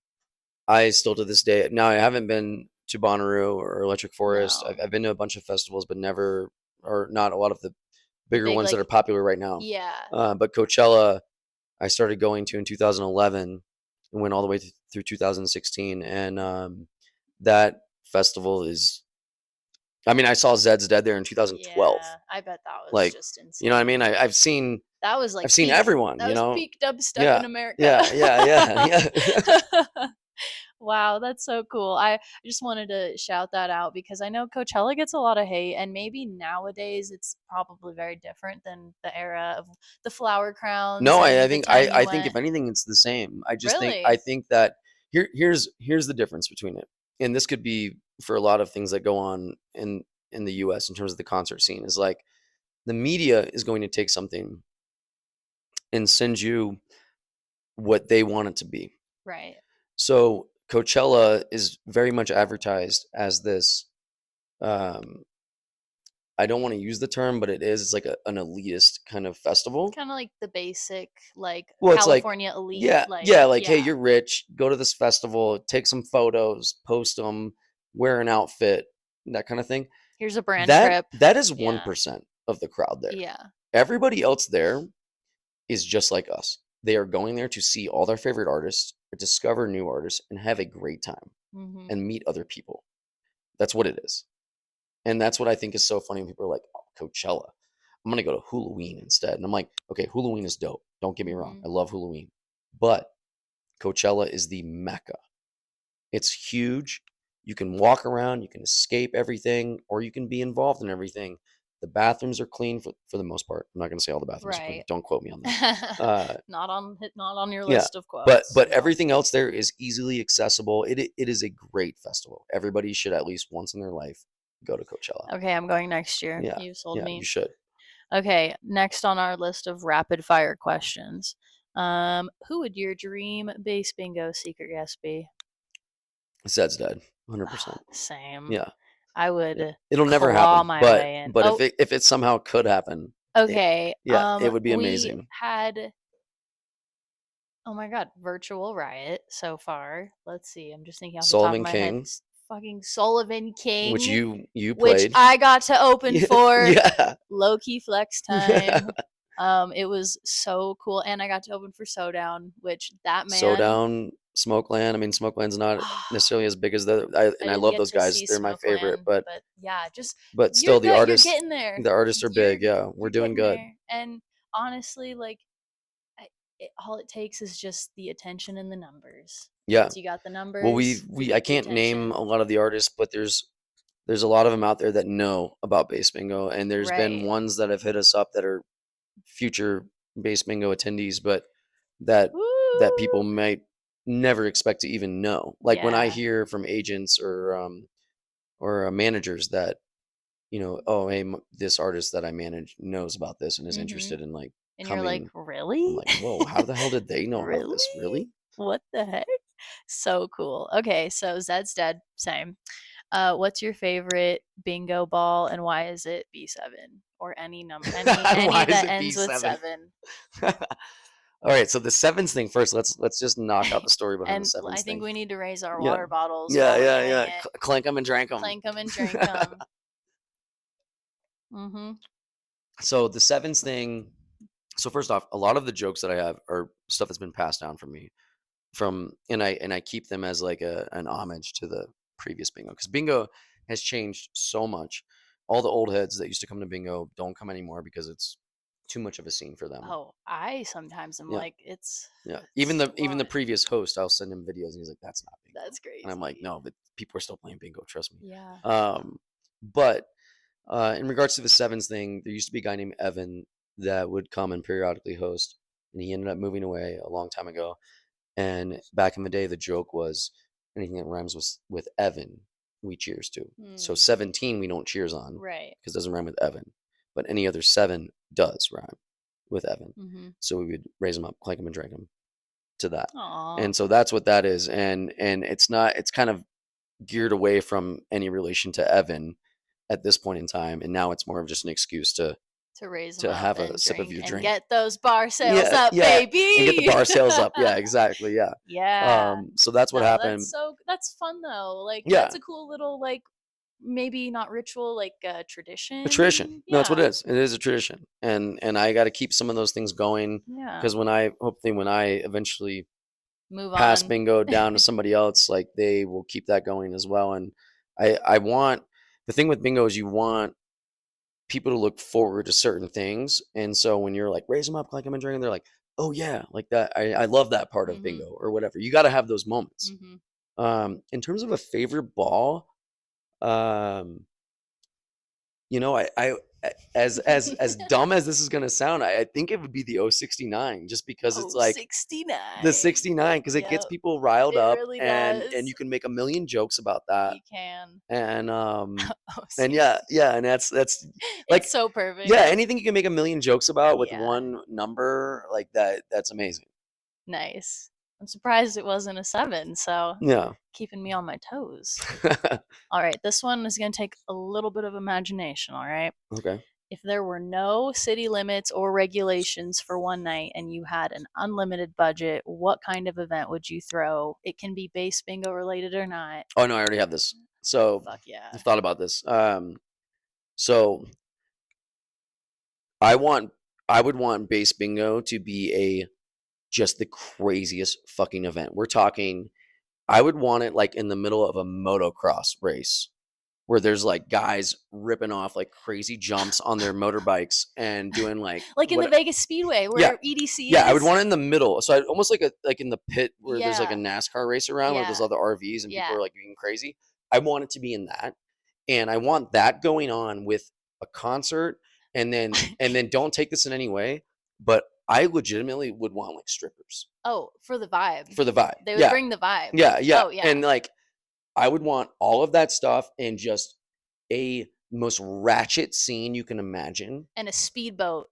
[SPEAKER 2] I still to this day. Now I haven't been to Bonnaroo or Electric Forest. No. I've been to a bunch of festivals, but never, or not a lot of the bigger ones that are popular right now.
[SPEAKER 1] Yeah.
[SPEAKER 2] But Coachella, I started going to in 2011 and went all the way through 2016. And that festival is, I mean, I saw Zed's Dead there in 2012.
[SPEAKER 1] Yeah, I bet that was
[SPEAKER 2] like,
[SPEAKER 1] just insane.
[SPEAKER 2] You know what I mean? I've seen.
[SPEAKER 1] That was like
[SPEAKER 2] I've seen everyone.
[SPEAKER 1] That was peak dubstep in America.
[SPEAKER 2] Yeah.
[SPEAKER 1] Wow, that's so cool. I just wanted to shout that out because I know Coachella gets a lot of hate, and maybe nowadays it's probably very different than the era of the flower crowns.
[SPEAKER 2] No, I think if anything, it's the same. I just think that here's the difference between it, and this could be for a lot of things that go on in the U.S. in terms of the concert scene. Is like the media is going to take something and send you what they want it to be.
[SPEAKER 1] Right.
[SPEAKER 2] So Coachella is very much advertised as this I don't want to use the term, but it's like an elitist kind of festival.
[SPEAKER 1] Kind of like the basic, like
[SPEAKER 2] Well, it's like,
[SPEAKER 1] California elite.
[SPEAKER 2] yeah,
[SPEAKER 1] Like,
[SPEAKER 2] yeah, like, hey,
[SPEAKER 1] yeah.
[SPEAKER 2] you're rich, go to this festival, take some photos, post them, wear an outfit, that kind of thing.
[SPEAKER 1] Here's a brand trip.
[SPEAKER 2] That is
[SPEAKER 1] Yeah.
[SPEAKER 2] 1% of the crowd there.
[SPEAKER 1] Yeah.
[SPEAKER 2] Everybody else there is just like us. They are going there to see all their favorite artists, discover new artists, and have a great time
[SPEAKER 1] Mhm.
[SPEAKER 2] and meet other people. That's what it is. And that's what I think is so funny when people are like, oh, Coachella. I'm going to go to Halloween instead. And I'm like, okay, Halloween is dope. Don't get me wrong. I love Halloween. But Coachella is the mecca. It's huge. You can walk around, you can escape everything, or you can be involved in everything. The bathrooms are clean for the most part. I'm not going to say all the bathrooms are clean.
[SPEAKER 1] Right.
[SPEAKER 2] Don't quote me on that.
[SPEAKER 1] Not on your
[SPEAKER 2] Yeah,
[SPEAKER 1] list of quotes.
[SPEAKER 2] but everything else there is easily accessible. It is a great festival. Everybody should at least once in their life go to Coachella.
[SPEAKER 1] Okay, I'm going next year.
[SPEAKER 2] Yeah,
[SPEAKER 1] You sold
[SPEAKER 2] yeah,
[SPEAKER 1] me.
[SPEAKER 2] you should.
[SPEAKER 1] Okay, next on our list of rapid fire questions. Who would your dream bass bingo secret guest be?
[SPEAKER 2] Zed's dead, 100%.
[SPEAKER 1] Same.
[SPEAKER 2] Yeah,
[SPEAKER 1] I would.
[SPEAKER 2] it'll never
[SPEAKER 1] claw
[SPEAKER 2] happen.
[SPEAKER 1] my
[SPEAKER 2] But
[SPEAKER 1] way in.
[SPEAKER 2] but if it somehow could happen,
[SPEAKER 1] Okay.
[SPEAKER 2] it would be
[SPEAKER 1] We
[SPEAKER 2] amazing.
[SPEAKER 1] had, oh my God, Virtual Riot so far. Let's see. I'm just thinking off the top of
[SPEAKER 2] Sullivan
[SPEAKER 1] my
[SPEAKER 2] King,
[SPEAKER 1] head. Fucking Sullivan King,
[SPEAKER 2] which you
[SPEAKER 1] which
[SPEAKER 2] played.
[SPEAKER 1] I got to open for.
[SPEAKER 2] Yeah.
[SPEAKER 1] Low key flex
[SPEAKER 2] Yeah.
[SPEAKER 1] time. It was so cool, and I got to open for Sodown, which that man.
[SPEAKER 2] Sodown, Smokeland. I mean, Smokeland's not necessarily as big as I
[SPEAKER 1] didn't
[SPEAKER 2] love
[SPEAKER 1] get
[SPEAKER 2] those
[SPEAKER 1] to
[SPEAKER 2] guys.
[SPEAKER 1] see
[SPEAKER 2] They're my favorite,
[SPEAKER 1] Smokeland,
[SPEAKER 2] but
[SPEAKER 1] yeah, just
[SPEAKER 2] but still,
[SPEAKER 1] you're
[SPEAKER 2] the
[SPEAKER 1] good,
[SPEAKER 2] artists,
[SPEAKER 1] you're getting there.
[SPEAKER 2] the artists are big. Yeah, we're
[SPEAKER 1] You're
[SPEAKER 2] doing
[SPEAKER 1] getting
[SPEAKER 2] good.
[SPEAKER 1] there. And honestly, like, all it takes is just the attention and the numbers.
[SPEAKER 2] Yeah.
[SPEAKER 1] Once you got the numbers.
[SPEAKER 2] Well,
[SPEAKER 1] you
[SPEAKER 2] I
[SPEAKER 1] get the
[SPEAKER 2] can't name
[SPEAKER 1] attention.
[SPEAKER 2] a lot of the artists, but there's a lot of them out there that know about Bass Bingo, and there's been
[SPEAKER 1] Right.
[SPEAKER 2] ones that have hit us up that are future Bass Bingo attendees, but that people might never expect to even know. Like when I
[SPEAKER 1] Yeah.
[SPEAKER 2] hear from agents or managers that, oh, hey, this artist that I manage knows about this and is interested in like
[SPEAKER 1] And
[SPEAKER 2] coming.
[SPEAKER 1] you're like, really?
[SPEAKER 2] I'm like, whoa, how the hell did they know about this? Really?
[SPEAKER 1] What the heck? So cool. Okay, so Zed's dead. Same. What's your favorite bingo ball, and why is it B7 or any number? Any
[SPEAKER 2] Why is
[SPEAKER 1] that
[SPEAKER 2] it
[SPEAKER 1] ends with
[SPEAKER 2] B7?
[SPEAKER 1] 7.
[SPEAKER 2] All right, so the sevens thing first. Let's just knock out the story behind
[SPEAKER 1] And
[SPEAKER 2] the sevens
[SPEAKER 1] I think
[SPEAKER 2] thing.
[SPEAKER 1] we need to raise our
[SPEAKER 2] Yeah.
[SPEAKER 1] water bottles.
[SPEAKER 2] Yeah. Clank them and drank them.
[SPEAKER 1] Clank them and drink them.
[SPEAKER 2] So the sevens thing. So first off, a lot of the jokes that I have are stuff that's been passed down from me, and I keep them as like an homage to the previous bingo, because bingo has changed so much. All the old heads that used to come to bingo don't come anymore because it's too much of a scene for them.
[SPEAKER 1] Oh, I sometimes am like, it's
[SPEAKER 2] even the previous host, I'll send him videos and he's like, that's not bingo.
[SPEAKER 1] That's crazy.
[SPEAKER 2] And I'm like, no, but people are still playing bingo, trust me.
[SPEAKER 1] Yeah.
[SPEAKER 2] But in regards to the sevens thing, there used to be a guy named Evan that would come and periodically host, and he ended up moving away a long time ago. And back in the day, the joke was anything that rhymes with Evan, we cheers to. So 17 we don't cheers on,
[SPEAKER 1] right?
[SPEAKER 2] Because it doesn't rhyme with Evan. But any other 7 does rhyme with Evan. So we would raise them up, clank them, and drink them to that.
[SPEAKER 1] Aww.
[SPEAKER 2] And so that's what that is. And it's kind of geared away from any relation to Evan at this point in time. And now it's more of just an excuse to
[SPEAKER 1] raise them up
[SPEAKER 2] have
[SPEAKER 1] and
[SPEAKER 2] a sip of your
[SPEAKER 1] and
[SPEAKER 2] drink.
[SPEAKER 1] Get those bar sales up, baby.
[SPEAKER 2] And get the bar sales up. Yeah, exactly. Yeah.
[SPEAKER 1] Yeah.
[SPEAKER 2] So that's what happened.
[SPEAKER 1] That's fun though. Like,
[SPEAKER 2] yeah.
[SPEAKER 1] That's a cool little, like, maybe not ritual, like a tradition.
[SPEAKER 2] A tradition. No, that's what it is. It is a tradition. And I got to keep some of those things going.
[SPEAKER 1] Yeah.
[SPEAKER 2] Because when I eventually
[SPEAKER 1] move
[SPEAKER 2] pass
[SPEAKER 1] on
[SPEAKER 2] bingo down to somebody else, like, they will keep that going as well. And I want, the thing with bingo is you want people to look forward to certain things. And so when you're like, raise them up, clank them and drink them, they're like, oh yeah, like that. I love that part of bingo or whatever. You got to have those moments. In terms of a favorite ball, as dumb as this is going to sound, I think it would be the 069, just because it's like
[SPEAKER 1] 69.
[SPEAKER 2] The 69, because it gets people riled up,
[SPEAKER 1] really
[SPEAKER 2] and
[SPEAKER 1] does.
[SPEAKER 2] you can make a million jokes about that.
[SPEAKER 1] You can.
[SPEAKER 2] And and yeah, and that's like,
[SPEAKER 1] it's so perfect.
[SPEAKER 2] Yeah, anything you can make a million jokes about with one number, like that, that's amazing.
[SPEAKER 1] Nice. I'm surprised it wasn't a 7, so
[SPEAKER 2] Yeah.
[SPEAKER 1] keeping me on my toes. All right, this one is going to take a little bit of imagination, all right?
[SPEAKER 2] Okay.
[SPEAKER 1] If there were no city limits or regulations for one night and you had an unlimited budget, what kind of event would you throw? It can be bass bingo related or not.
[SPEAKER 2] Oh no, I already have this. So
[SPEAKER 1] Fuck yeah.
[SPEAKER 2] I've thought about this. So I would want Bass Bingo to be just the craziest fucking event. We're talking, I would want it like in the middle of a motocross race where there's like guys ripping off like crazy jumps on their motorbikes and doing like
[SPEAKER 1] in the Vegas Speedway where
[SPEAKER 2] yeah,
[SPEAKER 1] EDC
[SPEAKER 2] yeah,
[SPEAKER 1] is.
[SPEAKER 2] I would want it in the middle. So almost like in the pit where there's like a
[SPEAKER 1] Yeah.
[SPEAKER 2] NASCAR race around where there's
[SPEAKER 1] Yeah.
[SPEAKER 2] other RVs and people
[SPEAKER 1] Yeah.
[SPEAKER 2] are like being crazy. I want it to be in that. And I want that going on with a concert and then don't take this in any way, but I legitimately would want like strippers
[SPEAKER 1] Oh, for the vibe.
[SPEAKER 2] for the vibe.
[SPEAKER 1] They would bring the vibe.
[SPEAKER 2] Yeah, yeah.
[SPEAKER 1] Oh, yeah.
[SPEAKER 2] And like I would want all of that stuff and just a most ratchet scene you can imagine.
[SPEAKER 1] And a speedboat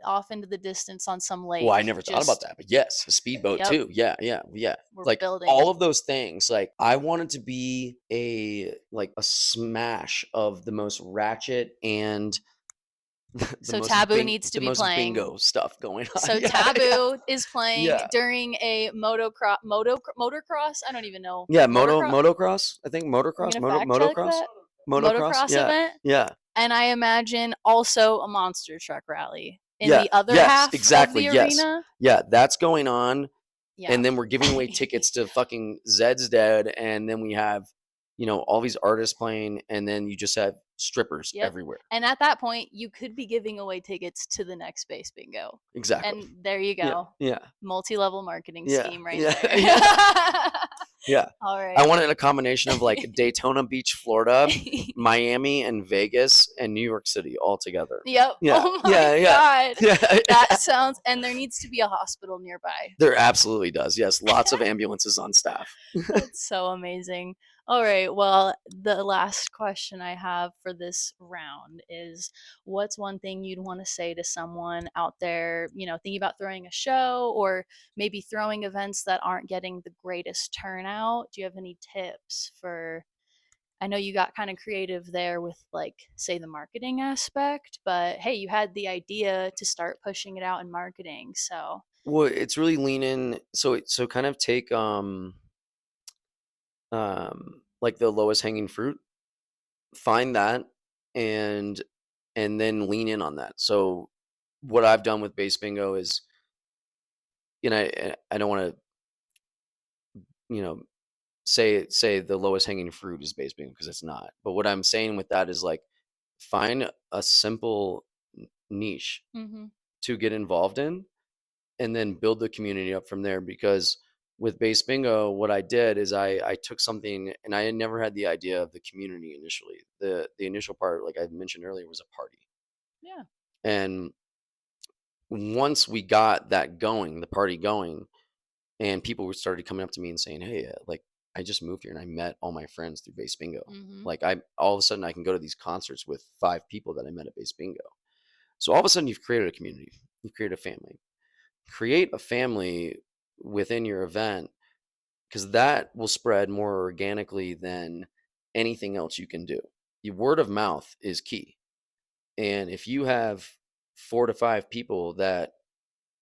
[SPEAKER 1] off into the distance on some lake.
[SPEAKER 2] Well, I never thought about that, but yes, a speedboat
[SPEAKER 1] Yep.
[SPEAKER 2] too. Yeah, yeah, yeah.
[SPEAKER 1] We're
[SPEAKER 2] like
[SPEAKER 1] building
[SPEAKER 2] all
[SPEAKER 1] it.
[SPEAKER 2] of those things. Like I want it to be a smash of the most ratchet and
[SPEAKER 1] So Taboo needs to
[SPEAKER 2] the
[SPEAKER 1] be
[SPEAKER 2] most
[SPEAKER 1] playing
[SPEAKER 2] bingo stuff going on.
[SPEAKER 1] So
[SPEAKER 2] Yeah,
[SPEAKER 1] Taboo is playing
[SPEAKER 2] Yeah.
[SPEAKER 1] during a motocross. I don't even know.
[SPEAKER 2] Yeah,
[SPEAKER 1] Motocross?
[SPEAKER 2] motocross. I think motocross,
[SPEAKER 1] I'm gonna fact check
[SPEAKER 2] motocross,
[SPEAKER 1] that.
[SPEAKER 2] motocross.
[SPEAKER 1] Motocross
[SPEAKER 2] Yeah,
[SPEAKER 1] event.
[SPEAKER 2] yeah,
[SPEAKER 1] And I imagine also a monster truck rally in
[SPEAKER 2] yeah.
[SPEAKER 1] the other
[SPEAKER 2] Yes,
[SPEAKER 1] half
[SPEAKER 2] exactly.
[SPEAKER 1] of the
[SPEAKER 2] Yes,
[SPEAKER 1] arena.
[SPEAKER 2] yeah. That's going on.
[SPEAKER 1] Yeah.
[SPEAKER 2] And then we're giving away tickets to fucking Zed's Dead, and then we have, all these artists playing, and then you just have strippers
[SPEAKER 1] Yep.
[SPEAKER 2] everywhere.
[SPEAKER 1] And at that point, you could be giving away tickets to the next Bass Bingo.
[SPEAKER 2] Exactly.
[SPEAKER 1] And there you go.
[SPEAKER 2] Yeah.
[SPEAKER 1] Multi-level marketing
[SPEAKER 2] Yeah.
[SPEAKER 1] scheme right
[SPEAKER 2] Yeah.
[SPEAKER 1] there.
[SPEAKER 2] Yeah.
[SPEAKER 1] All right.
[SPEAKER 2] I wanted a combination of like Daytona Beach, Florida, Miami, and Vegas, and New York City all together.
[SPEAKER 1] Yep.
[SPEAKER 2] Yeah.
[SPEAKER 1] Oh my
[SPEAKER 2] Yeah.
[SPEAKER 1] God.
[SPEAKER 2] Yeah.
[SPEAKER 1] That sounds, and there needs to be a hospital nearby.
[SPEAKER 2] There absolutely does. Yes. Lots of ambulances on staff.
[SPEAKER 1] That's so amazing. All right. Well, the last question I have for this round is what's one thing you'd want to say to someone out there, thinking about throwing a show or maybe throwing events that aren't getting the greatest turnout? Do you have any tips for? I know you got kind of creative there with like say the marketing aspect, but hey, you had the idea to start pushing it out in marketing. So
[SPEAKER 2] Well, it's really lean in. So kind of take like the lowest hanging fruit, find that, and then lean in on that. So what I've done with Bass Bingo is, I don't want to, say the lowest hanging fruit is Bass Bingo because it's not. But what I'm saying with that is like find a simple niche to get involved in, and then build the community up from there. Because with Bass Bingo, what I did is I took something, and I had never had the idea of the community initially. The initial part, like I mentioned earlier, was a party.
[SPEAKER 1] yeah.
[SPEAKER 2] And once we got that going, the party going, and people started coming up to me and saying, "Hey, like I just moved here and I met all my friends through Bass Bingo. Like all of a sudden I can go to these concerts with 5 people that I met at Bass Bingo." So all of a sudden you've created a community, you've created a family. Create a family within your event, because that will spread more organically than anything else you can do. Your word of mouth is key. And if you have 4 to 5 people that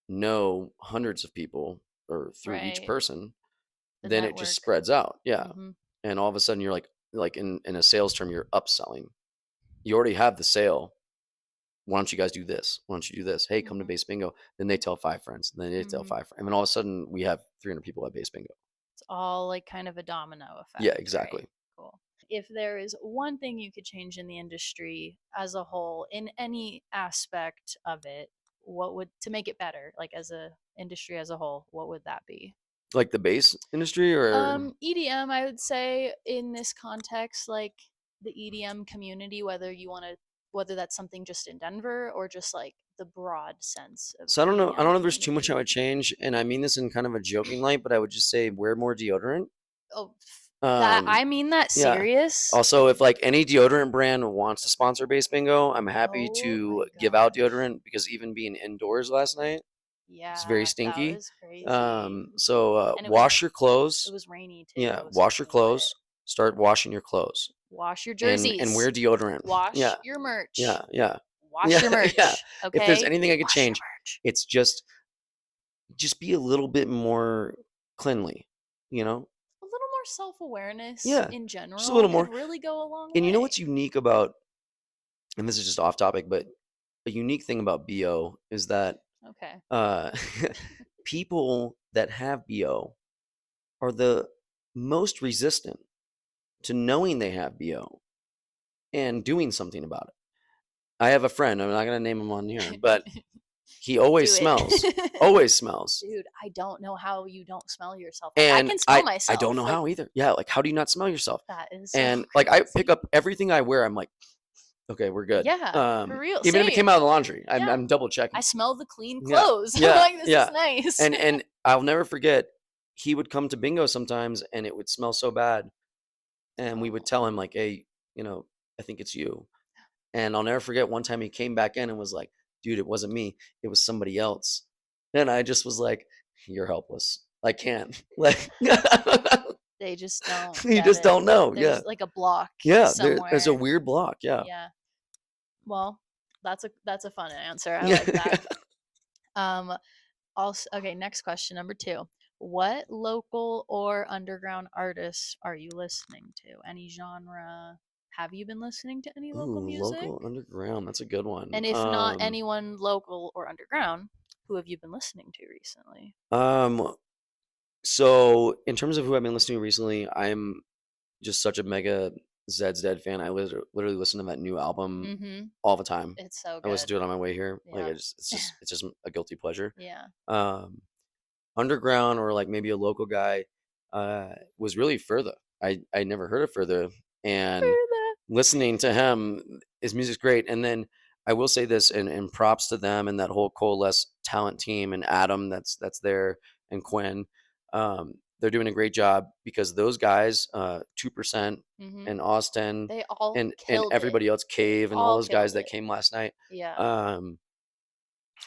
[SPEAKER 2] know hundreds of people or through each
[SPEAKER 1] Right.
[SPEAKER 2] person,
[SPEAKER 1] The
[SPEAKER 2] then it
[SPEAKER 1] network.
[SPEAKER 2] just spreads out. Yeah.
[SPEAKER 1] Mhm.
[SPEAKER 2] And all of a sudden you're like in a sales term, you're upselling. You already have the sale. Why don't you guys do this? Why don't you do this? Hey, come to Bass Bingo. Then they tell 5 friends. Then they tell 5 friends. And then all of a sudden we have 300 people at Bass Bingo.
[SPEAKER 1] It's all like kind of a domino effect.
[SPEAKER 2] Yeah, exactly.
[SPEAKER 1] Right? Cool. If there is one thing you could change in the industry as a whole, in any aspect of it, what would to make it better, like as a industry as a whole, what would that be?
[SPEAKER 2] Like the bass industry or
[SPEAKER 1] EDM, I would say in this context, like the EDM community, whether that's something just in Denver or just like the broad sense of
[SPEAKER 2] So I don't know if there's too
[SPEAKER 1] EDM
[SPEAKER 2] much I would change, and I mean this in kind of a joking light, but I would just say wear more deodorant.
[SPEAKER 1] Oh, that I mean that
[SPEAKER 2] yeah.
[SPEAKER 1] serious.
[SPEAKER 2] Also, if like any deodorant brand wants to sponsor Bass Bingo, I'm happy
[SPEAKER 1] Oh
[SPEAKER 2] to
[SPEAKER 1] my
[SPEAKER 2] give out
[SPEAKER 1] gosh.
[SPEAKER 2] deodorant, because even being indoors last night,
[SPEAKER 1] Yeah,
[SPEAKER 2] It's very
[SPEAKER 1] that
[SPEAKER 2] stinky.
[SPEAKER 1] was crazy.
[SPEAKER 2] So
[SPEAKER 1] And it
[SPEAKER 2] wash
[SPEAKER 1] was,
[SPEAKER 2] your clothes.
[SPEAKER 1] it was rainy too.
[SPEAKER 2] Yeah,
[SPEAKER 1] It was
[SPEAKER 2] wash your
[SPEAKER 1] fucking wet.
[SPEAKER 2] clothes. Start washing your clothes.
[SPEAKER 1] Wash your
[SPEAKER 2] And
[SPEAKER 1] jerseys.
[SPEAKER 2] wear deodorant.
[SPEAKER 1] Wash
[SPEAKER 2] Yeah.
[SPEAKER 1] your merch.
[SPEAKER 2] Yeah, yeah.
[SPEAKER 1] Wash
[SPEAKER 2] Yeah,
[SPEAKER 1] your merch.
[SPEAKER 2] yeah.
[SPEAKER 1] Okay.
[SPEAKER 2] If there's anything I could
[SPEAKER 1] Wash your
[SPEAKER 2] change,
[SPEAKER 1] merch.
[SPEAKER 2] it's just be a little bit more cleanly, you know?
[SPEAKER 1] A little more self-awareness
[SPEAKER 2] Yeah,
[SPEAKER 1] in general.
[SPEAKER 2] just a little more.
[SPEAKER 1] Could really go a long
[SPEAKER 2] And
[SPEAKER 1] way.
[SPEAKER 2] you know what's unique about, and this is just off topic, but a unique thing about BO is that
[SPEAKER 1] Okay.
[SPEAKER 2] people that have BO are the most resistant to knowing they have BO and doing something about it. I have a friend, I'm not going to name him on here, but he always smells. Always smells.
[SPEAKER 1] Dude, I don't know how you don't smell yourself.
[SPEAKER 2] And
[SPEAKER 1] I can smell myself.
[SPEAKER 2] I don't know how either. Yeah, like how do you not smell yourself?
[SPEAKER 1] That is so
[SPEAKER 2] And
[SPEAKER 1] crazy.
[SPEAKER 2] like I pick up everything I wear, I'm like, okay, we're good.
[SPEAKER 1] Yeah, for real.
[SPEAKER 2] Even if it
[SPEAKER 1] Same.
[SPEAKER 2] came out of the laundry,
[SPEAKER 1] Yeah.
[SPEAKER 2] I'm double checking.
[SPEAKER 1] I smell the clean
[SPEAKER 2] Yeah,
[SPEAKER 1] clothes.
[SPEAKER 2] yeah,
[SPEAKER 1] I'm like, this
[SPEAKER 2] yeah.
[SPEAKER 1] is nice.
[SPEAKER 2] And I'll never forget, he would come to bingo sometimes and it would smell so bad. And we would tell him like, hey, you know, I think it's you. And I'll never forget one time he came back in and was like, dude, it wasn't me. It was somebody else. And I just was like, you're helpless. I can't. Like
[SPEAKER 1] They just don't.
[SPEAKER 2] you just don't know.
[SPEAKER 1] There's
[SPEAKER 2] Yeah.
[SPEAKER 1] like a block.
[SPEAKER 2] Yeah.
[SPEAKER 1] Somewhere.
[SPEAKER 2] There's a weird block. Yeah.
[SPEAKER 1] Yeah. Well, that's a fun answer. I like that. Also, okay, next question, number 2. What local or underground artists are you listening to? Any genre? Have you been listening to any local music?
[SPEAKER 2] Local underground. That's a good one.
[SPEAKER 1] And if not anyone local or underground, who have you been listening to recently?
[SPEAKER 2] So in terms of who I've been listening to recently, I'm just such a mega Zed's Dead fan. I literally listen to that new album all the time.
[SPEAKER 1] It's so good.
[SPEAKER 2] I listen to it on my way here.
[SPEAKER 1] Yeah.
[SPEAKER 2] Like it's just a guilty pleasure.
[SPEAKER 1] Yeah.
[SPEAKER 2] Underground or like maybe a local guy was really Further. I never heard of Further, and listening to him, his music's great. And then I will say this, and props to them and that whole Coalesce talent team and Adam that's there and Quinn. They're doing a great job because those guys, 2% and Austin,
[SPEAKER 1] they all
[SPEAKER 2] and everybody else, Cave and all those guys that came last night.
[SPEAKER 1] Yeah.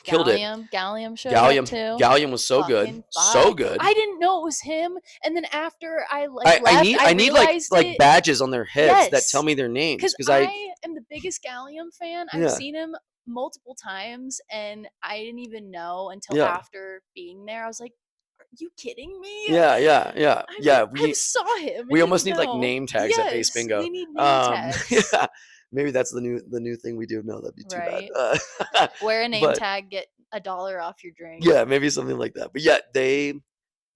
[SPEAKER 2] Killed
[SPEAKER 1] Gallium showed up too.
[SPEAKER 2] Gallium was so good. So good.
[SPEAKER 1] I didn't know it was him. And then after I
[SPEAKER 2] left, I need like badges on their heads that tell me their names.
[SPEAKER 1] Because I am the biggest Gallium fan. I've seen him multiple times and I didn't even know until after being there. I was like, are you kidding me?
[SPEAKER 2] We
[SPEAKER 1] saw him.
[SPEAKER 2] We almost need like name tags at Bass Bingo.
[SPEAKER 1] We need name tags.
[SPEAKER 2] Yeah. Maybe that's the new thing we do. No, that'd be too bad.
[SPEAKER 1] Wear a name tag, get $1 off your drink.
[SPEAKER 2] Yeah, maybe something like that. But yeah, they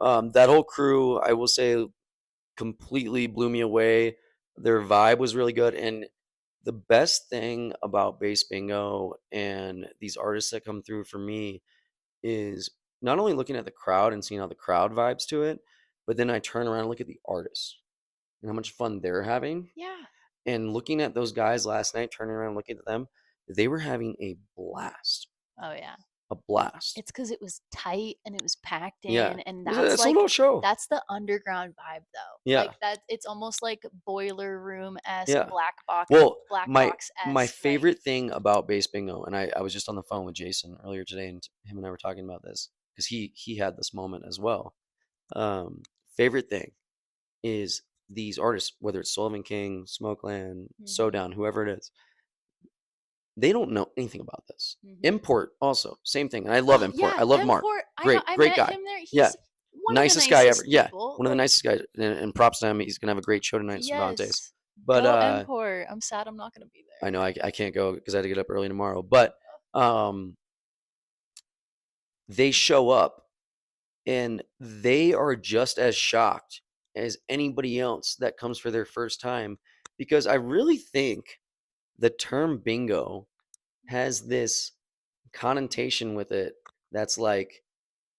[SPEAKER 2] that whole crew, I will say, completely blew me away. Their vibe was really good. And the best thing about Bass Bingo and these artists that come through for me is not only looking at the crowd and seeing how the crowd vibes to it, but then I turn around and look at the artists and how much fun they're having.
[SPEAKER 1] Yeah.
[SPEAKER 2] And looking at those guys last night, turning around and looking at them, they were having a blast.
[SPEAKER 1] Oh, yeah.
[SPEAKER 2] A blast.
[SPEAKER 1] It's because it was tight and it was packed in.
[SPEAKER 2] Yeah.
[SPEAKER 1] And that's like,
[SPEAKER 2] a little show.
[SPEAKER 1] That's the underground vibe, though.
[SPEAKER 2] Yeah.
[SPEAKER 1] Like that, it's almost like Boiler Room-esque, Black Box.
[SPEAKER 2] Well,
[SPEAKER 1] Black Box-esque.
[SPEAKER 2] My favorite thing about Bass Bingo, and I was just on the phone with Jason earlier today, and him and I were talking about this because he had this moment as well. Favorite thing is these artists, whether it's Sullivan King, Smokeland, Sodown, whoever it is, they don't know anything about this. Import also, same thing. And I love Import. I love Mark. Great guy.
[SPEAKER 1] Him there. He's
[SPEAKER 2] nicest guy ever. Yeah, one of the nicest guys. And props to him. He's gonna have a great show tonight. Yes. Valentine's. But
[SPEAKER 1] go Import. I'm sad I'm not gonna be there.
[SPEAKER 2] I know I can't go because I had to get up early tomorrow. But they show up and they are just as shocked as anybody else that comes for their first time, because I really think the term bingo has this connotation with it that's like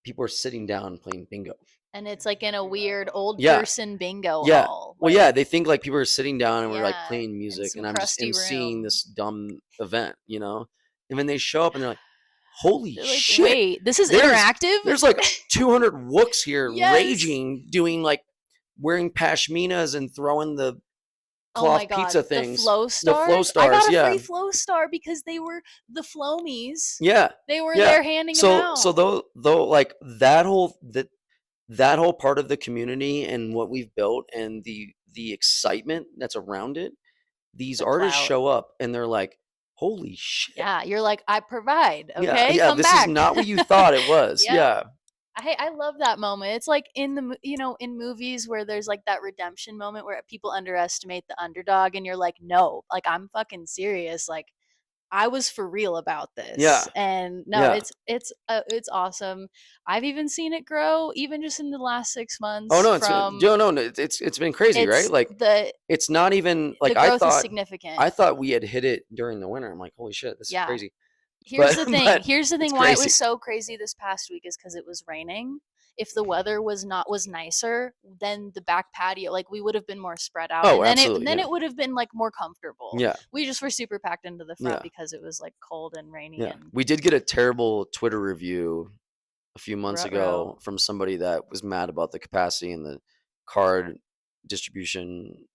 [SPEAKER 2] people are sitting down playing bingo.
[SPEAKER 1] And it's like in a weird old person bingo hall.
[SPEAKER 2] Well, yeah, they think like people are sitting down and we're like playing music and I'm just emceeing this dumb event, you know? And when they show up and they're like, holy shit.
[SPEAKER 1] Wait, this is interactive?
[SPEAKER 2] There's like 200 wooks here raging, doing like wearing pashminas and throwing the
[SPEAKER 1] Oh my
[SPEAKER 2] cloth
[SPEAKER 1] God,
[SPEAKER 2] pizza
[SPEAKER 1] the
[SPEAKER 2] things.
[SPEAKER 1] Flow
[SPEAKER 2] The Flow
[SPEAKER 1] Stars. I
[SPEAKER 2] Stars,
[SPEAKER 1] got a
[SPEAKER 2] yeah.
[SPEAKER 1] free Flow Star because they were the Flomies.
[SPEAKER 2] Yeah.
[SPEAKER 1] They were
[SPEAKER 2] Yeah.
[SPEAKER 1] there handing them out.
[SPEAKER 2] So though like that whole part of the community and what we've built and the excitement that's around it, these
[SPEAKER 1] The
[SPEAKER 2] artists
[SPEAKER 1] clout.
[SPEAKER 2] show up and they're like, holy shit.
[SPEAKER 1] Yeah, you're like, I provide.
[SPEAKER 2] Yeah,
[SPEAKER 1] Okay,
[SPEAKER 2] yeah,
[SPEAKER 1] come
[SPEAKER 2] this
[SPEAKER 1] back.
[SPEAKER 2] is not what you thought it was.
[SPEAKER 1] Yeah.
[SPEAKER 2] Yeah.
[SPEAKER 1] I love that moment. It's like in the in movies where there's like that redemption moment where people underestimate the underdog, and you're like, no, like I'm fucking serious. Like I was for real about
[SPEAKER 2] Yeah.
[SPEAKER 1] this, and no,
[SPEAKER 2] Yeah.
[SPEAKER 1] it's awesome. I've even seen it grow, even just in the last 6 months.
[SPEAKER 2] Oh no,
[SPEAKER 1] From
[SPEAKER 2] it's been crazy, right?
[SPEAKER 1] it's
[SPEAKER 2] Like
[SPEAKER 1] the
[SPEAKER 2] it's not even
[SPEAKER 1] the
[SPEAKER 2] like
[SPEAKER 1] growth is significant.
[SPEAKER 2] I thought we had hit it during the winter. I'm like, holy shit, this is
[SPEAKER 1] Yeah.
[SPEAKER 2] crazy.
[SPEAKER 1] Here's
[SPEAKER 2] But
[SPEAKER 1] the thing.
[SPEAKER 2] but
[SPEAKER 1] Here's the
[SPEAKER 2] it's
[SPEAKER 1] thing why it
[SPEAKER 2] crazy.
[SPEAKER 1] was so crazy this past week is because it was raining. If the weather was nicer, then the back patio, like we would have been more spread out.
[SPEAKER 2] Oh,
[SPEAKER 1] and then
[SPEAKER 2] absolutely.
[SPEAKER 1] it
[SPEAKER 2] Yeah.
[SPEAKER 1] would have been like more comfortable.
[SPEAKER 2] Yeah.
[SPEAKER 1] We just were super packed into the front
[SPEAKER 2] Yeah.
[SPEAKER 1] because it was like cold and rainy.
[SPEAKER 2] Yeah.
[SPEAKER 1] And
[SPEAKER 2] We did get a terrible Twitter review a few months ago
[SPEAKER 1] Ruh-roh.
[SPEAKER 2] from somebody that was mad about the capacity and the card distribution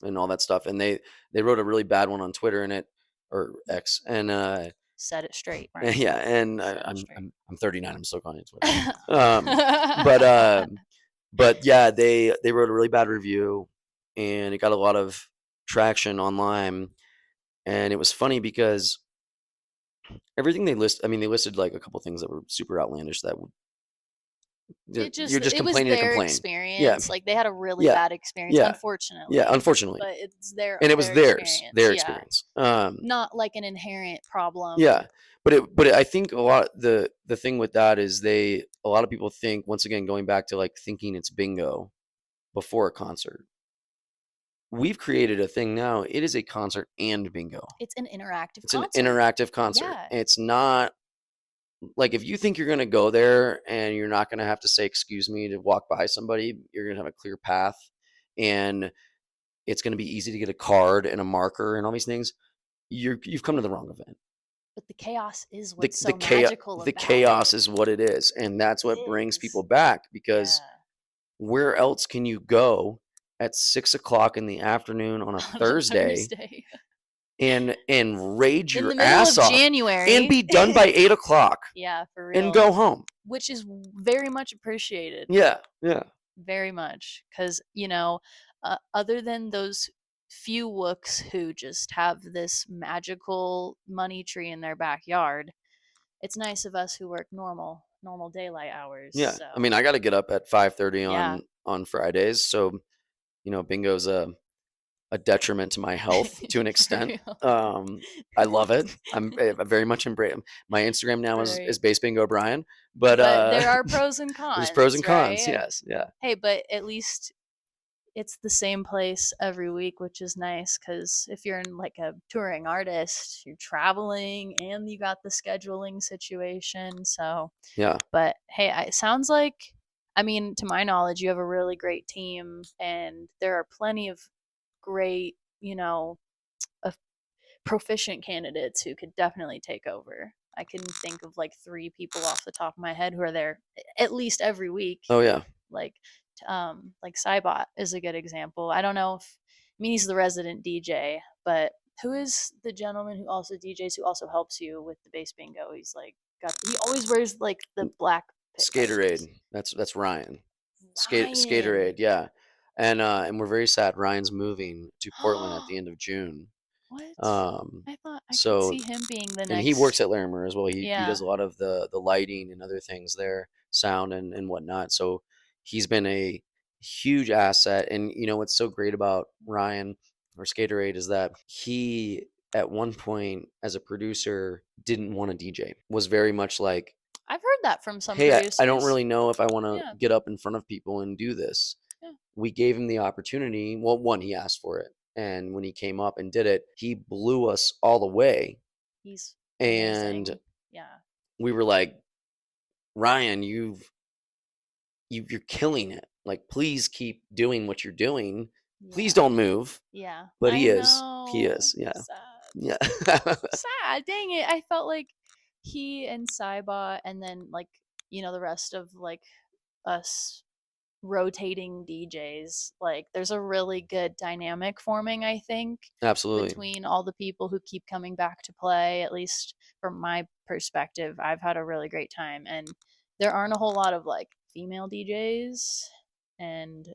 [SPEAKER 2] and all that stuff. And they wrote a really bad one on Twitter and or X. And
[SPEAKER 1] Set it straight, Brian.
[SPEAKER 2] yeah, and
[SPEAKER 1] Set it
[SPEAKER 2] I'm
[SPEAKER 1] straight.
[SPEAKER 2] I'm 39. I'm still calling it Twitter. But yeah, they wrote a really bad review, and it got a lot of traction online. And it was funny because everything they listed like a couple things that were super outlandish that would you're just
[SPEAKER 1] it was
[SPEAKER 2] complaining to
[SPEAKER 1] their
[SPEAKER 2] complain.
[SPEAKER 1] experience.
[SPEAKER 2] Yeah.
[SPEAKER 1] Like they had a really
[SPEAKER 2] Yeah.
[SPEAKER 1] bad experience,
[SPEAKER 2] Yeah.
[SPEAKER 1] unfortunately.
[SPEAKER 2] Yeah, unfortunately.
[SPEAKER 1] But it's their
[SPEAKER 2] And it was
[SPEAKER 1] their
[SPEAKER 2] their
[SPEAKER 1] Yeah.
[SPEAKER 2] experience.
[SPEAKER 1] Not like an inherent problem.
[SPEAKER 2] Yeah, but I think a lot the thing with that is a lot of people think, once again, going back to like thinking it's bingo before a concert. We've created a thing now. It is a concert and bingo.
[SPEAKER 1] It's an interactive
[SPEAKER 2] It's
[SPEAKER 1] concert.
[SPEAKER 2] an interactive concert.
[SPEAKER 1] Yeah.
[SPEAKER 2] It's not like if you think you're going to go there and you're not going to have to say excuse me to walk by somebody, you're going to have a clear path and it's going to be easy to get a card and a marker and all these things. You've come to the wrong event.
[SPEAKER 1] But the chaos is what's
[SPEAKER 2] The
[SPEAKER 1] magical about
[SPEAKER 2] chaos
[SPEAKER 1] it.
[SPEAKER 2] is what it is, and that's what brings
[SPEAKER 1] is.
[SPEAKER 2] people back, because
[SPEAKER 1] Yeah.
[SPEAKER 2] where else can you go at 6 o'clock in the afternoon on a Thursday and rage
[SPEAKER 1] in
[SPEAKER 2] your
[SPEAKER 1] the middle
[SPEAKER 2] ass
[SPEAKER 1] of
[SPEAKER 2] off
[SPEAKER 1] January
[SPEAKER 2] and be done by 8 o'clock
[SPEAKER 1] Yeah, for real.
[SPEAKER 2] and go home?
[SPEAKER 1] Which is very much appreciated.
[SPEAKER 2] Yeah, yeah.
[SPEAKER 1] Very much. Because, other than those few wooks who just have this magical money tree in their backyard, it's nice of us who work normal daylight hours.
[SPEAKER 2] Yeah.
[SPEAKER 1] So.
[SPEAKER 2] I mean, I got to get up at 5:30
[SPEAKER 1] Yeah.
[SPEAKER 2] on Fridays, so bingo's a detriment to my health to an extent. I love it. I'm very much embrace. My Instagram now is Bass Bingo Bryan, but
[SPEAKER 1] there are pros and cons.
[SPEAKER 2] There's pros and cons.
[SPEAKER 1] Right?
[SPEAKER 2] Yes, yeah.
[SPEAKER 1] Hey, but at least it's the same place every week, which is nice, because if you're in like a touring artist, you're traveling and you got the scheduling situation. So
[SPEAKER 2] yeah.
[SPEAKER 1] But hey, it sounds like, to my knowledge, you have a really great team, and there are plenty of great, proficient candidates who could definitely take over. I can think of like 3 people off the top of my head who are there at least every week.
[SPEAKER 2] Oh yeah.
[SPEAKER 1] Like Cybot is a good example. I don't know if he's the resident DJ, but who is the gentleman who also DJs, who also helps you with the bass bingo? He's like he always wears like the black
[SPEAKER 2] Skaterade. That's Ryan. Skaterade, yeah. And we're very sad. Ryan's moving to Portland at the end of June.
[SPEAKER 1] What? I thought I could see him being the next.
[SPEAKER 2] And he works at Larimer as well. He does a lot of the lighting and other things there, sound and whatnot. So he's been a huge asset. And what's so great about Ryan or Skaterade is that he, at one point as a producer, didn't want to DJ. Was very much like,
[SPEAKER 1] I've heard that from some
[SPEAKER 2] hey,
[SPEAKER 1] producers.
[SPEAKER 2] I don't really know if I want to get up in front of people and do this. Yeah. We gave him the opportunity. Well, one, he asked for it. And when he came up and did it, he blew us all away.
[SPEAKER 1] He's
[SPEAKER 2] amazing. And we were like, Ryan, you're killing it. Like, please keep doing what you're doing. Yeah. Please don't move.
[SPEAKER 1] Yeah.
[SPEAKER 2] But he is. He is. Yeah.
[SPEAKER 1] Sad.
[SPEAKER 2] Yeah.
[SPEAKER 1] Sad. Dang it. I felt like he and Cybot, and then like, the rest of like us rotating DJs. Like there's a really good dynamic forming, I think,
[SPEAKER 2] Absolutely.
[SPEAKER 1] between all the people who keep coming back to play. At least from my perspective, I've had a really great time, and there aren't a whole lot of like female DJs, and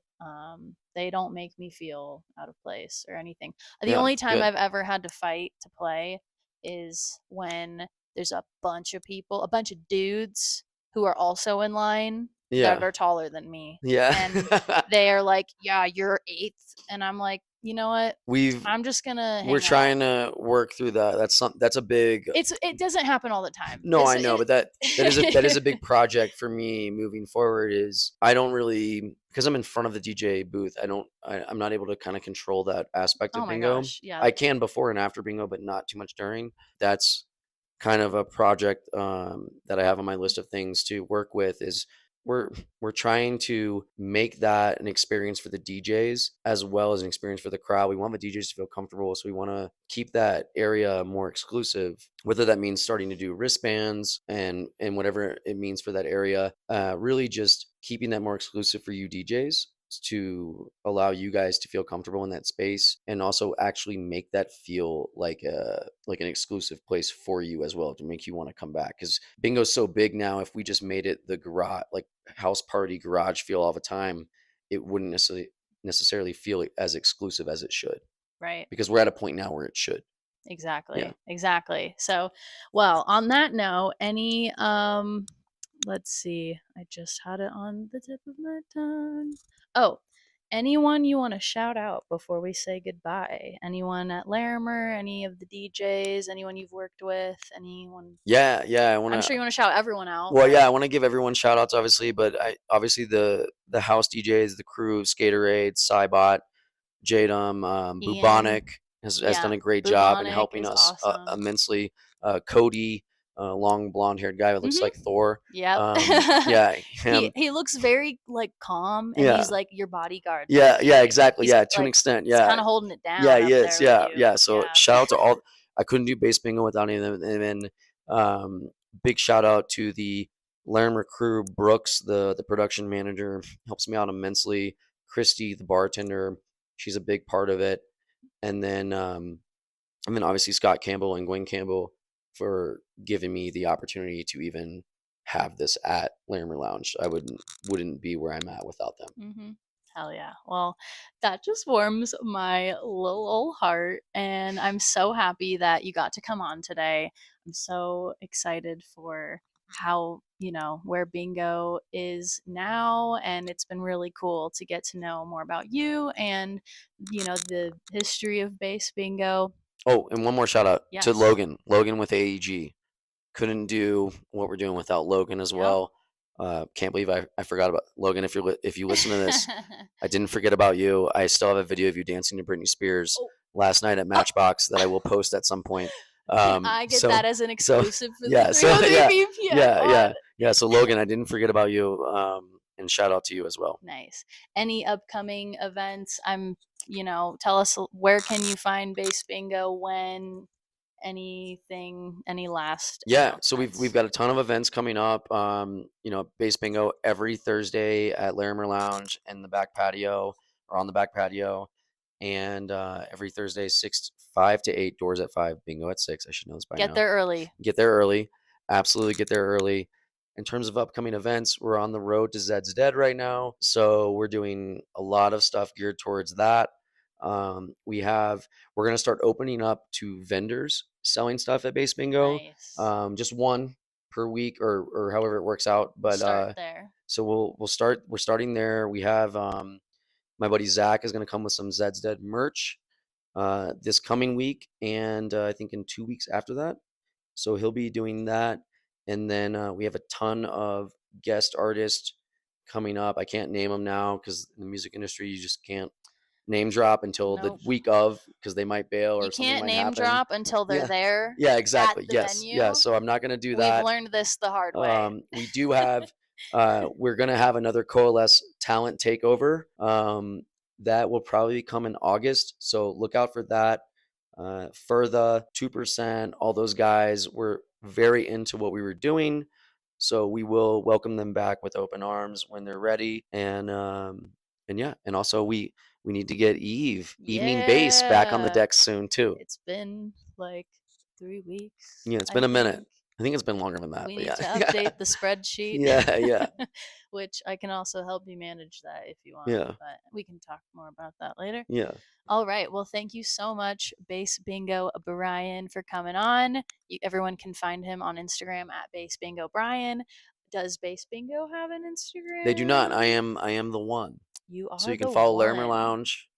[SPEAKER 1] they don't make me feel out of place or anything. The
[SPEAKER 2] Yeah,
[SPEAKER 1] only time
[SPEAKER 2] good.
[SPEAKER 1] I've ever had to fight to play is when there's a bunch of people, a bunch of dudes who are also in line that
[SPEAKER 2] Yeah.
[SPEAKER 1] are taller than me.
[SPEAKER 2] Yeah.
[SPEAKER 1] And they are like, yeah, you're eighth. And I'm like, you know what? I'm just gonna
[SPEAKER 2] We're
[SPEAKER 1] hang out.
[SPEAKER 2] trying to work through that. That's a big.
[SPEAKER 1] It doesn't happen all the time.
[SPEAKER 2] No, I know, but that is a big project for me moving forward. Is I don't really, because I'm in front of the DJ booth. I'm not able to kind of control that aspect
[SPEAKER 1] Oh
[SPEAKER 2] of
[SPEAKER 1] my
[SPEAKER 2] bingo.
[SPEAKER 1] gosh, yeah.
[SPEAKER 2] I can before and after bingo, but not too much during. That's kind of a project that I have on my list of things to work with. Is we're we're trying to make that an experience for the DJs as well as an experience for the crowd. We want the DJs to feel comfortable, so we want to keep that area more exclusive. Whether that means starting to do wristbands and whatever it means for that area, really just keeping that more exclusive for you DJs to allow you guys to feel comfortable in that space and also actually make that feel like an exclusive place for you as well, to make you want to come back, because bingo's so big now. If we just made it the garage, like house party garage feel all the time, it wouldn't necessarily feel as exclusive as it should,
[SPEAKER 1] Right.
[SPEAKER 2] because we're at a point now where it should.
[SPEAKER 1] Exactly. Exactly. So, well, on that note, any let's see. I just had it on the tip of my tongue. Oh, anyone you want to shout out before we say goodbye? Anyone at Larimer, any of the DJs, anyone you've worked with, anyone?
[SPEAKER 2] Yeah,
[SPEAKER 1] I'm sure you want to shout everyone out.
[SPEAKER 2] well, yeah, I want to give everyone shout outs, obviously, but obviously the house DJs, the crew, Skaterade, Cybot, Jadum,
[SPEAKER 1] Ian.
[SPEAKER 2] Bubonic has done
[SPEAKER 1] Yeah.
[SPEAKER 2] a great job in
[SPEAKER 1] Bubonic
[SPEAKER 2] helping
[SPEAKER 1] is
[SPEAKER 2] us
[SPEAKER 1] awesome.
[SPEAKER 2] immensely. Cody, long blonde haired guy that looks like Thor.
[SPEAKER 1] Yep.
[SPEAKER 2] Yeah, him.
[SPEAKER 1] He looks very like calm, and
[SPEAKER 2] Yeah,
[SPEAKER 1] he's like your bodyguard.
[SPEAKER 2] yeah,
[SPEAKER 1] Basically.
[SPEAKER 2] exactly.
[SPEAKER 1] He's
[SPEAKER 2] Yeah, to an
[SPEAKER 1] like
[SPEAKER 2] extent.
[SPEAKER 1] he's
[SPEAKER 2] Yeah,
[SPEAKER 1] kind of holding it
[SPEAKER 2] yeah,
[SPEAKER 1] down
[SPEAKER 2] he
[SPEAKER 1] up
[SPEAKER 2] is.
[SPEAKER 1] there with
[SPEAKER 2] Yeah,
[SPEAKER 1] you.
[SPEAKER 2] yeah. So
[SPEAKER 1] Yeah.
[SPEAKER 2] shout out to all. I couldn't do bass bingo without any of them. And then big shout out to the Larimer crew. Brooks, the production manager, helps me out immensely. Christy, the bartender, she's a big part of it. And then obviously Scott Campbell and Gwen Campbell for giving me the opportunity to even have this at Larimer Lounge. I wouldn't be where I'm at without them.
[SPEAKER 1] Mm-hmm. Hell yeah. Well, that just warms my little old heart, and I'm so happy that you got to come on today. I'm so excited for how, where bingo is now, and it's been really cool to get to know more about you and, the history of bass bingo.
[SPEAKER 2] Oh, and one more shout out to
[SPEAKER 1] Yes.
[SPEAKER 2] Logan. Logan with AEG. Couldn't do what we're doing without Logan as
[SPEAKER 1] Yep.
[SPEAKER 2] well. Can't believe I forgot about Logan. If you listen to this, I didn't forget about you. I still have a video of you dancing to Britney Spears
[SPEAKER 1] Oh.
[SPEAKER 2] last night at Matchbox that I will post at some point.
[SPEAKER 1] Can I get that as an exclusive for
[SPEAKER 2] yeah,
[SPEAKER 1] the
[SPEAKER 2] so
[SPEAKER 1] 303
[SPEAKER 2] yeah,
[SPEAKER 1] BPM pod?
[SPEAKER 2] yeah. So Logan, I didn't forget about you. And shout out to you as well.
[SPEAKER 1] Nice. Any upcoming events? Tell us where can you find Bass Bingo, when, anything, any last
[SPEAKER 2] Yeah, so we've
[SPEAKER 1] announcements?
[SPEAKER 2] got a ton of events coming up. Bass bingo every Thursday at Larimer Lounge in the back patio or on the back patio, and every Thursday 5 to 8, doors at 5, bingo at 6. I should know this by now.
[SPEAKER 1] Get there early.
[SPEAKER 2] Get there early, absolutely get there early. In terms of upcoming events, we're on the road to Zed's Dead right now, so we're doing a lot of stuff geared towards that. We're gonna start opening up to vendors selling stuff at Bass Bingo.
[SPEAKER 1] Nice.
[SPEAKER 2] Just one per week or however it works out. But
[SPEAKER 1] Start there.
[SPEAKER 2] so we're starting there. We have my buddy Zach is gonna come with some Zed's Dead merch this coming week, and I think in 2 weeks after that. So he'll be doing that. And then we have a ton of guest artists coming up. I can't name them now because in the music industry you just can't name drop until
[SPEAKER 1] Nope.
[SPEAKER 2] the week of, because they might bail or
[SPEAKER 1] You
[SPEAKER 2] something
[SPEAKER 1] can't
[SPEAKER 2] might
[SPEAKER 1] name
[SPEAKER 2] happen.
[SPEAKER 1] drop until they're there.
[SPEAKER 2] Yeah, exactly.
[SPEAKER 1] At the
[SPEAKER 2] Yes.
[SPEAKER 1] venue.
[SPEAKER 2] Yeah. So I'm not going to do that.
[SPEAKER 1] We've learned this the hard way.
[SPEAKER 2] We do have, we're going to have another Coalesce talent takeover. That will probably come in August. So look out for that. For the 2%, all those guys were very into what we were doing. So we will welcome them back with open arms when they're ready. And yeah, and also we need to get Evening Bass back on the
[SPEAKER 1] Yeah.
[SPEAKER 2] deck soon too.
[SPEAKER 1] It's been like 3 weeks.
[SPEAKER 2] Yeah, it's
[SPEAKER 1] I
[SPEAKER 2] been a minute.
[SPEAKER 1] think.
[SPEAKER 2] I think it's been longer than that.
[SPEAKER 1] We
[SPEAKER 2] but
[SPEAKER 1] need
[SPEAKER 2] yeah.
[SPEAKER 1] to update the spreadsheet.
[SPEAKER 2] Yeah.
[SPEAKER 1] Which I can also help you manage that if you want.
[SPEAKER 2] Yeah.
[SPEAKER 1] But we can talk more about that later.
[SPEAKER 2] Yeah.
[SPEAKER 1] All right. Well, thank you so much, Bass Bingo Bryan, for coming on. Everyone can find him on Instagram at Bass Bingo Bryan. Does Bass Bingo have an Instagram?
[SPEAKER 2] They do not. I am the one.
[SPEAKER 1] You are
[SPEAKER 2] So you can
[SPEAKER 1] the
[SPEAKER 2] follow
[SPEAKER 1] one.
[SPEAKER 2] Larimer Lounge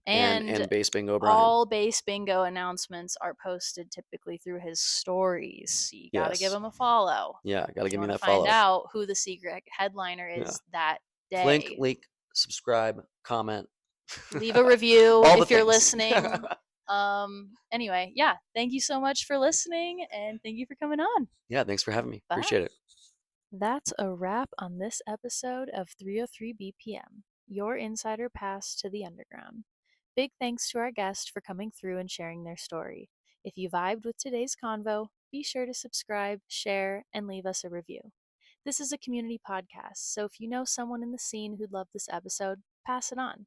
[SPEAKER 2] and Bass Bingo Bryan.
[SPEAKER 1] All Bass Bingo announcements are posted typically through his stories. So you gotta give him a follow.
[SPEAKER 2] Yeah, gotta give me that
[SPEAKER 1] follow.
[SPEAKER 2] follow.
[SPEAKER 1] Find out who the secret headliner is that day.
[SPEAKER 2] Link, subscribe, comment,
[SPEAKER 1] leave a review
[SPEAKER 2] All the
[SPEAKER 1] if you're
[SPEAKER 2] things.
[SPEAKER 1] listening. Anyway, yeah, thank you so much for listening, and thank you for coming on.
[SPEAKER 2] Yeah, thanks for having me.
[SPEAKER 1] Bye.
[SPEAKER 2] Appreciate it.
[SPEAKER 1] That's a wrap on this episode of 303 BPM, your insider pass to the underground. Big thanks to our guest for coming through and sharing their story. If you vibed with today's convo, be sure to subscribe, share, and leave us a review. This is a community podcast, so if you know someone in the scene who'd love this episode, pass it on.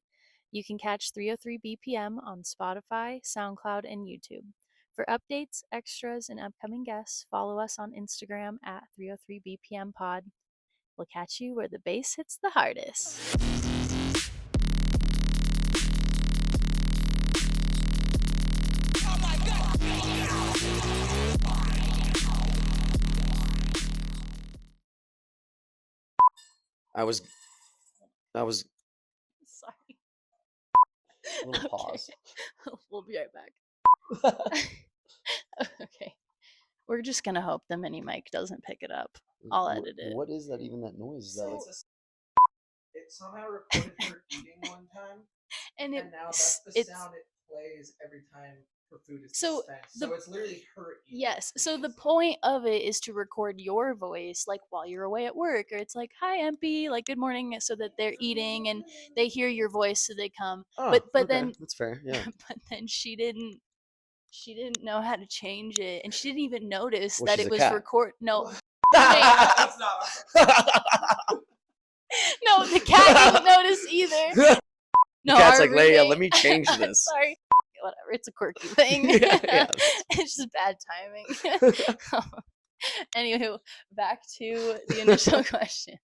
[SPEAKER 1] You can catch 303 BPM on Spotify, SoundCloud, and YouTube. For updates, extras, and upcoming guests, follow us on Instagram at 303 BPM Pod. We'll catch you where the bass hits the hardest.
[SPEAKER 2] I was
[SPEAKER 1] Sorry.
[SPEAKER 2] a little pause.
[SPEAKER 1] We'll be right back. Okay. We're just going to hope the mini mic doesn't pick it up. I'll edit it.
[SPEAKER 2] What is that even, that noise?
[SPEAKER 3] It somehow recorded her eating one time,
[SPEAKER 1] and
[SPEAKER 3] now that's the sound it plays every time her food is dispensed. So it's literally her eating.
[SPEAKER 1] Yes. So the point of it is to record your voice, like while you're away at work, or it's like, "Hi, Empy," like "Good morning," so that they're eating and they hear your voice, so they come.
[SPEAKER 2] Oh,
[SPEAKER 1] but then
[SPEAKER 2] that's fair. Yeah.
[SPEAKER 1] But then she didn't know how to change it, and she didn't even notice
[SPEAKER 2] Well,
[SPEAKER 1] that
[SPEAKER 2] she's
[SPEAKER 1] it
[SPEAKER 2] a
[SPEAKER 1] was
[SPEAKER 2] cat.
[SPEAKER 1] No.
[SPEAKER 3] That's not.
[SPEAKER 1] No, the cat didn't notice either.
[SPEAKER 2] No, the cat's like, Leia, let me change this.
[SPEAKER 1] Sorry. Whatever, it's a quirky thing.
[SPEAKER 2] Yeah.
[SPEAKER 1] It's just bad timing. Anyway, back to the initial question.